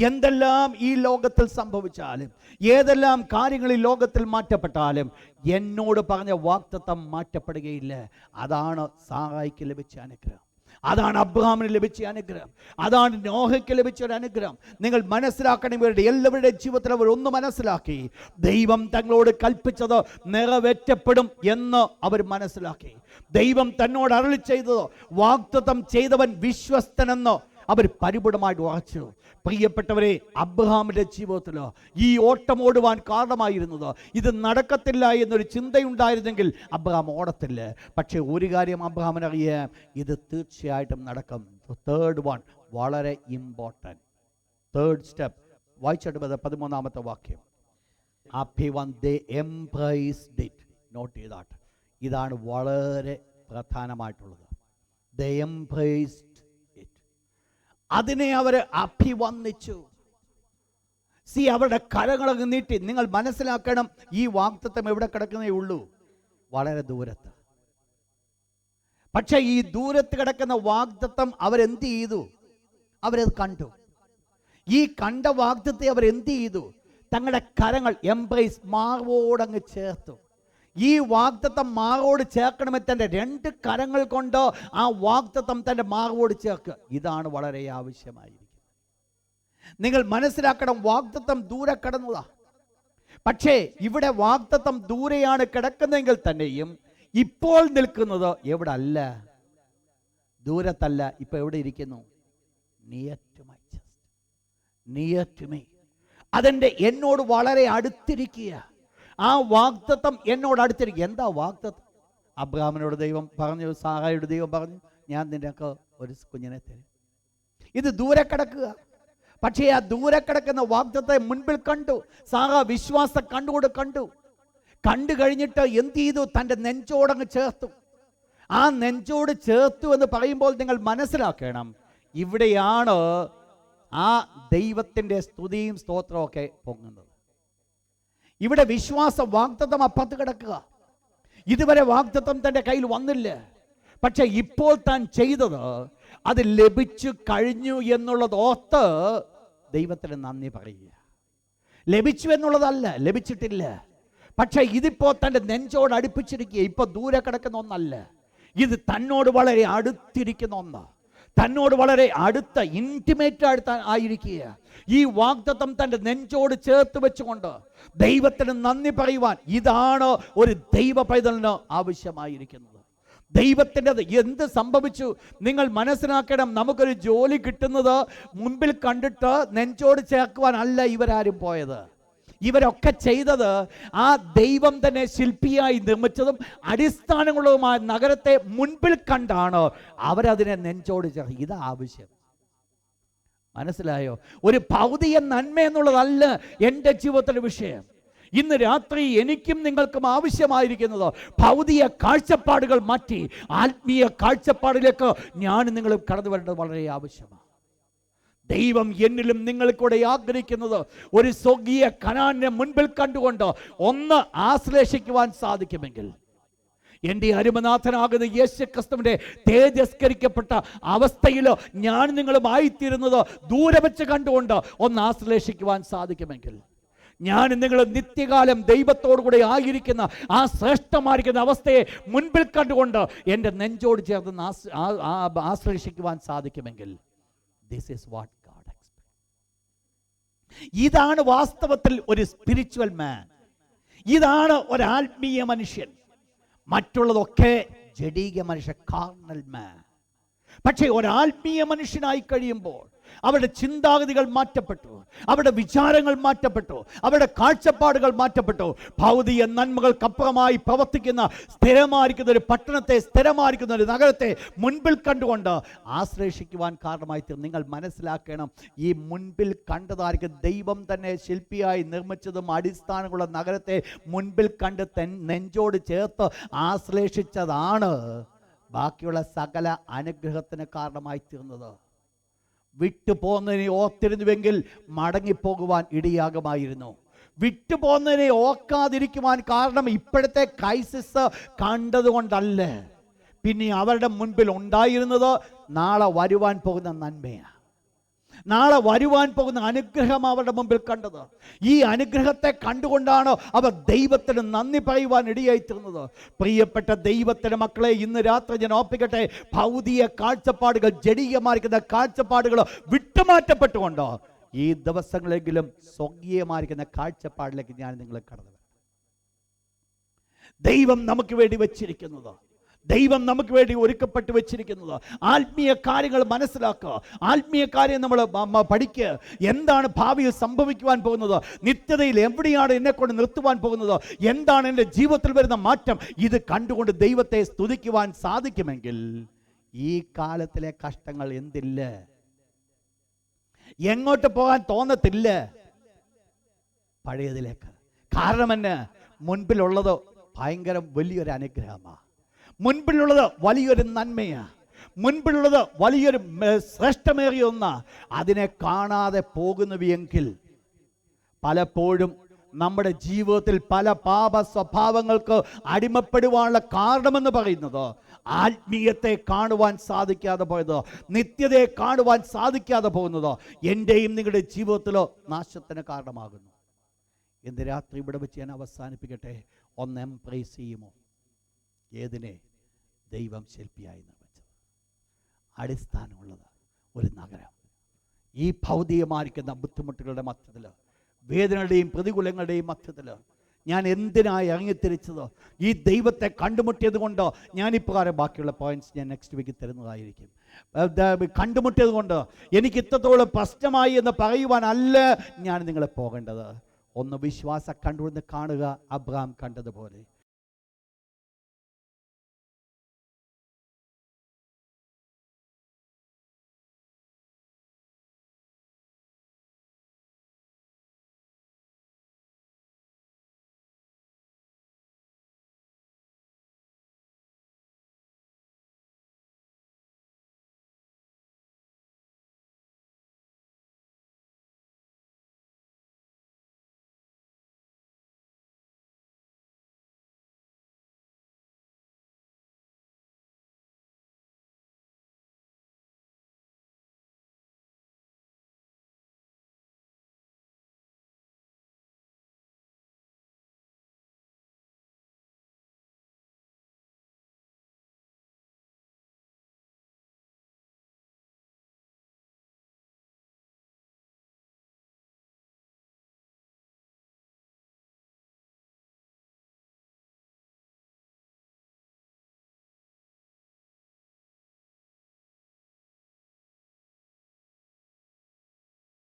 എന്തെല്ലാം ഈ ലോകത്തിൽ സംഭവിച്ചാലും, ഏതെല്ലാം കാര്യങ്ങൾ ഈ ലോകത്തിൽ മാറ്റപ്പെട്ടാലും എന്നോട് പറഞ്ഞ വാഗ്ദത്തം മാറ്റപ്പെടുകയില്ല. അതാണ് സാറായിക്ക് ലഭിച്ച അനുഗ്രഹം, അതാണ് അബ്രഹാമിന് ലഭിച്ച അനുഗ്രഹം, അതാണ് നോഹയ്ക്ക് ലഭിച്ച ഒരു അനുഗ്രഹം. നിങ്ങൾ മനസ്സിലാക്കണം, ഇവരുടെ എല്ലാവരുടെയും ജീവിതത്തിൽ അവർ ഒന്ന് മനസ്സിലാക്കി, ദൈവം തങ്ങളോട് കൽപ്പിച്ചത് നിറവേറ്റപ്പെടും എന്ന് അവർ മനസ്സിലാക്കി. ദൈവം തന്നോട് അരുളി ചെയ്തത്, വാഗ്ദത്തം ചെയ്തവൻ വിശ്വസ്തനെന്ന് അവർ പരിപൂർണമായിട്ട് ഉറച്ചു. പ്രിയപ്പെട്ടവരെ, അബ്രഹാമിൻ്റെ ജീവിതത്തിൽ ഈ ഓട്ടം ഓടുവാൻ കാരണമായിരുന്നത് ഇത് നടക്കത്തില്ല എന്നൊരു ചിന്തയുണ്ടായിരുന്നെങ്കിൽ അബ്രഹാം ഓടത്തില്ല. പക്ഷേ ഒരു കാര്യം അബ്രഹാമിനറിയാം, ഇത് തീർച്ചയായിട്ടും നടക്കും. തേർഡ് വൺ വളരെ ഇമ്പോർട്ടൻറ്റ്. തേർഡ് സ്റ്റെപ്പ് വായിച്ചിട്ട് 13ാമത്തെ വാക്യം. നോട്ട് ചെയ്താട്ട്. ഇതാണ് വളരെ പ്രധാനമായിട്ടുള്ളത്. They embraced it. അതിനെ അവർ അഭിവന്ദിച്ചു. അവരുടെ കരങ്ങളൊക്കെ നീട്ടി. നിങ്ങൾ മനസ്സിലാക്കണം, ഈ വാഗ്ദത്തം എവിടെ കിടക്കുന്നേ ഉള്ളൂ? വളരെ ദൂരത്ത്. പക്ഷെ ഈ ദൂരത്ത് കിടക്കുന്ന വാഗ്ദത്തം അവരെന്ത് ചെയ്തു? അവരത് കണ്ടു. ഈ കണ്ട വാഗ്ദത്തെ അവരെന്ത് ചെയ്തു? തങ്ങളുടെ കരങ്ങൾ എംബ്രേസ്, മാർവോടങ്ങ് ചേർത്തു. ഈ വാഗ്ദത്തം മാർവോട് ചേർക്കണമെങ്കിൽ തൻ്റെ 2 കരങ്ങൾ കൊണ്ട് ആ വാഗ്ദത്തം തൻ്റെ മാർവോട് ചേർക്കുക. ഇതാണ് വളരെ ആവശ്യമായിരിക്കുന്നത്. നിങ്ങൾ മനസ്സിലാക്കണം, വാഗ്ദത്തം ദൂരെ കിടന്നതാ. പക്ഷേ ഇവിടെ വാഗ്ദത്തം ദൂരെയാണ് കിടക്കുന്നതെങ്കിൽ തന്നെയും ഇപ്പോൾ നിൽക്കുന്നത് എവിടെ അല്ല, ദൂരത്തല്ല. ഇപ്പൊ എവിടെ ഇരിക്കുന്നു? Near to my chest, near to me. അതെൻ്റെ എന്നോട് വളരെ അടുത്തിരിക്കുക. ആ വാഗ്ദത്തം എന്നോട് അടുത്തിരിക്കുക. എന്താ വാഗ്ദത്തം? അബ്രഹാമിനോട് ദൈവം പറഞ്ഞു, സാറായോട് ദൈവം പറഞ്ഞു, ഞാൻ നിനക്ക് ഒരു കുഞ്ഞിനെ തരും. ഇത് ദൂരെ കിടക്കുക. പക്ഷേ ആ ദൂരെ കിടക്കുന്ന വാഗ്ദത്തത്തെ മുൻപിൽ കണ്ടു. സാറ വിശ്വാസം കണ്ടു കഴിഞ്ഞിട്ട് എന്ത് ചെയ്തു? തൻ്റെ നെഞ്ചോടങ്ങ് ചേർത്തു. ആ നെഞ്ചോട് ചേർത്തു എന്ന് പറയുമ്പോൾ നിങ്ങൾ മനസ്സിലാക്കണം, ഇവിടെയാണ് ആ ദൈവത്തിൻ്റെ സ്തുതിയും സ്തോത്രവും ഒക്കെ പൊങ്ങുന്നത്. ഇവിടെ വിശ്വാസം, വാഗ്ദത്തം അപ്പുറത്ത് കിടക്കുക. ഇതുവരെ വാഗ്ദത്തം തൻ്റെ കയ്യിൽ വന്നില്ല. പക്ഷെ ഇപ്പോൾ താൻ ചെയ്തത് അത് ലഭിച്ചു കഴിഞ്ഞു എന്നുള്ളത് ഓർത്ത് ദൈവത്തിന് നന്ദി പറയുക. ലഭിച്ചു എന്നുള്ളതല്ല, ലഭിച്ചിട്ടില്ല. പക്ഷെ ഇതിപ്പോ തൻ്റെ നെഞ്ചോട് അടുപ്പിച്ചിരിക്കുക. ഇപ്പൊ ദൂരെ കിടക്കുന്ന ഒന്നല്ല, ഇത് തന്നോട് വളരെ അടുത്തിരിക്കുന്ന ഒന്ന്, തന്നോട് വളരെ അടുത്ത ഇൻറ്റിമേറ്റ് ആയിരിക്കുക. ഈ വാഗ്ദത്തം തൻ്റെ നെഞ്ചോട് ചേർത്ത് വെച്ചുകൊണ്ട് ദൈവത്തിന് നന്ദി പറയുവാൻ ഇതാണ് ഒരു ദൈവ പൈതലിന് ആവശ്യമായിരിക്കുന്നത്. ദൈവത്തിൻ്റെ എന്ത് സംഭവിച്ചു? നിങ്ങൾ മനസ്സിലാക്കണം, നമുക്കൊരു ജോലി കിട്ടുന്നത് മുൻപിൽ കണ്ടിട്ട് നെഞ്ചോട് ചേർക്കുവാൻ അല്ല ഇവരാരും പോയത്. ഇവരൊക്കെ ചെയ്തത് ആ ദൈവം തന്നെ ശില്പിയായി നിർമ്മിച്ചതും അടിസ്ഥാനങ്ങളുമായ നഗരത്തെ മുൻപിൽ കണ്ടാണ് അവരതിനെ നെഞ്ചോട് ചേർത്ത്. ഇതാ ആവശ്യം. മനസ്സിലായോ? ഒരു ഭൗതിക നന്മ എന്നുള്ളതല്ല എൻ്റെ ജീവിതത്തിലെ വിഷയം. ഇന്ന് രാത്രി എനിക്കും നിങ്ങൾക്കും ആവശ്യമായിരിക്കുന്നത് ഭൗതിക കാഴ്ചപ്പാടുകൾ മാറ്റി ആത്മീയ കാഴ്ചപ്പാടിലേക്ക് ഞാൻ നിങ്ങളും കടന്നു വരേണ്ടത് വളരെ ആവശ്യമാണ്. ദൈവം എന്നിലും നിങ്ങൾക്കൂടെ ആഗ്രഹിക്കുന്നത് ഒരു സ്വർഗീയ കനാനിനെ മുൻപിൽ കണ്ടുകൊണ്ട് ഒന്ന് ആശ്ലേഷിക്കുവാൻ സാധിക്കുമെങ്കിൽ, എൻ്റെ അരുമനാഥനാകുന്ന യേശു ക്രിസ്തുവിൻ്റെ തേജസ്കരിക്കപ്പെട്ട അവസ്ഥയിൽ ഞാൻ നിങ്ങളും ആയിത്തീരുന്നത് ദൂരെ വെച്ച് കണ്ടുകൊണ്ട് ഒന്ന് ആശ്ലേഷിക്കുവാൻ സാധിക്കുമെങ്കിൽ, ഞാൻ നിങ്ങൾ നിത്യകാലം ദൈവത്തോടു കൂടെ ആയിരിക്കുന്ന ആ ശ്രേഷ്ഠമായിരിക്കുന്ന അവസ്ഥയെ മുൻപിൽ കണ്ടുകൊണ്ട് എൻ്റെ നെഞ്ചോട് ചേർന്ന് ആശ്ലേഷിക്കുവാൻ സാധിക്കുമെങ്കിൽ, this is what God expects. ഇതാണ് വാസ്തവത്തിൽ ഒരു സ്പിരിച്വൽ മാൻ. ഇതാണ് ഒരു ആത്മീയ മനുഷ്യൻ. മറ്റുള്ളതൊക്കെ ജഡീക മനുഷ്യ, കാർണൽ മാൻ. പക്ഷേ ഒരാത്മീയ മനുഷ്യനായി കഴിയുമ്പോൾ അവരുടെ ചിന്താഗതികൾ മാറ്റപ്പെട്ടു, അവരുടെ വിചാരങ്ങൾ മാറ്റപ്പെട്ടു, അവരുടെ കാഴ്ചപ്പാടുകൾ മാറ്റപ്പെട്ടു. ഭൗതിക നന്മകൾക്കപ്പുറമായി പ്രവർത്തിക്കുന്ന സ്ഥിരമായിരിക്കുന്ന ഒരു പട്ടണത്തെ, സ്ഥിരമായിരിക്കുന്ന ഒരു നഗരത്തെ മുൻപിൽ കണ്ടുകൊണ്ട് ആശ്ലേഷിക്കുവാൻ കാരണമായി തീർന്നു. നിങ്ങൾ മനസ്സിലാക്കണം, ഈ മുൻപിൽ കണ്ടതായിരിക്കും ദൈവം തന്നെ ശില്പിയായി നിർമ്മിച്ചതും അടിസ്ഥാനമുള്ള നഗരത്തെ മുൻപിൽ കണ്ട് നെഞ്ചോട് ചേർത്ത് ആശ്ലേഷിച്ചതാണ് ബാക്കിയുള്ള സകല അനുഗ്രഹത്തിന് കാരണമായി തീർന്നത്. വിട്ടുപോകുന്നതിനെ ഓർത്തിരുന്നുവെങ്കിൽ മടങ്ങിപ്പോകുവാൻ ഇടയാകുമായിരുന്നു. വിട്ടുപോകുന്നതിനെ ഓർക്കാതിരിക്കുവാൻ കാരണം ഇപ്പോഴത്തെ ക്രൈസിസ് കണ്ടതുകൊണ്ടല്ല. പിന്നെ അവരുടെ മുൻപിൽ ഉണ്ടായിരുന്നത് നാളെ വരുവാൻ പോകുന്ന നന്മയാണ്, നാളെ വരുവാൻ പോകുന്ന അനുഗ്രഹം അവരുടെ മുമ്പിൽ കണ്ടത്. ഈ അനുഗ്രഹത്തെ കണ്ടുകൊണ്ടാണ് അവർ ദൈവത്തിന് നന്ദി പറയുവാൻ ഇടയായിത്തീർന്നത്. പ്രിയപ്പെട്ട ദൈവത്തിന്റെ മക്കളെ, ഇന്ന് രാത്രി ഞാൻ ഓർപ്പിക്കട്ടെ, ഭൗതിക കാഴ്ചപ്പാടുകൾ, ജഡീയമായിരിക്കുന്ന കാഴ്ചപ്പാടുകൾ വിട്ടുമാറ്റപ്പെട്ടുകൊണ്ട് ഈ ദിവസങ്ങളെങ്കിലും സ്വർഗീയമായിരിക്കുന്ന കാഴ്ചപ്പാടിലേക്ക് ഞാൻ നിങ്ങളെ കടന്നു വരാം. ദൈവം നമുക്ക് വേണ്ടി വെച്ചിരിക്കുന്നത്, ദൈവം നമുക്ക് വേണ്ടി ഒരുക്കപ്പെട്ട് വെച്ചിരിക്കുന്നത് ആത്മീയ കാര്യങ്ങൾ മനസ്സിലാക്കുക, ആത്മീയ കാര്യം നമ്മൾ പഠിക്കുക. എന്താണ് ഭാവിയിൽ സംഭവിക്കുവാൻ പോകുന്നത്, നിത്യതയിൽ എവിടെയാണ് എന്നെ കൊണ്ട് നിർത്തുവാൻ പോകുന്നത്, എന്താണ് എൻ്റെ ജീവിതത്തിൽ വരുന്ന മാറ്റം, ഇത് കണ്ടുകൊണ്ട് ദൈവത്തെ സ്തുതിക്കുവാൻ സാധിക്കുമെങ്കിൽ ഈ കാലത്തിലെ കഷ്ടങ്ങൾ എന്തില്ല, എങ്ങോട്ട് പോകാൻ തോന്നത്തില്ല, പഴയതിലേക്ക്. കാരണം എന്നെ മുൻപിലുള്ളത് ഭയങ്കര വലിയൊരു അനുഗ്രഹമാണ്, മുൻപിലുള്ളത് വലിയൊരു നന്മയാണ്, മുൻപിലുള്ളത് വലിയൊരു ശ്രേഷ്ഠമേറിയ ഒന്നാ. അതിനെ കാണാതെ പോകുന്നുവെങ്കിൽ പലപ്പോഴും നമ്മുടെ ജീവിതത്തിൽ പല പാപ സ്വഭാവങ്ങൾക്ക് അടിമപ്പെടുവാനുള്ള കാരണമെന്ന് പറയുന്നത് ആത്മീയത്തെ കാണുവാൻ സാധിക്കാതെ പോയത്, നിത്യതയെ കാണുവാൻ സാധിക്കാതെ പോകുന്നത് എൻ്റെയും നിങ്ങളുടെ ജീവിതത്തിലോ നാശത്തിന് കാരണമാകുന്നു. ഇന്ന് രാത്രി ഇവിടെ വെച്ച് ഞാൻ അവസാനിപ്പിക്കട്ടെ. ഒന്ന് എംപ്രൈസ് ചെയ്യുമോ? ഏതിനെ? ദൈവം ശില്പിയായി നിർമ്മിച്ചത്, അടിസ്ഥാനമുള്ളത് ഒരു നഗരം. ഈ ഭൗതികമായിരിക്കുന്ന ബുദ്ധിമുട്ടുകളുടെ മധ്യത്തിൽ, വേദനകളുടെയും പ്രതികൂലങ്ങളുടെയും മധ്യത്തിൽ ഞാൻ എന്തിനായി ഇറങ്ങിത്തിരിച്ചത്? ഈ ദൈവത്തെ കണ്ടുമുട്ടിയത് കൊണ്ട് ഞാനിപ്രകാരം ബാക്കിയുള്ള പോയിന്റ്സ് ഞാൻ നെക്സ്റ്റ് വീക്ക് തരുന്നതായിരിക്കും. കണ്ടുമുട്ടിയത് കൊണ്ട് എനിക്ക് ഇത്രത്തോളം പ്രശ്നമായി എന്ന് പറയുവാനല്ല ഞാൻ നിങ്ങളെ പോകേണ്ടത്. ഒന്ന് വിശ്വാസ കണ്ടുകൊണ്ട് കാണുക, അബ്രഹാം കണ്ടതുപോലെ.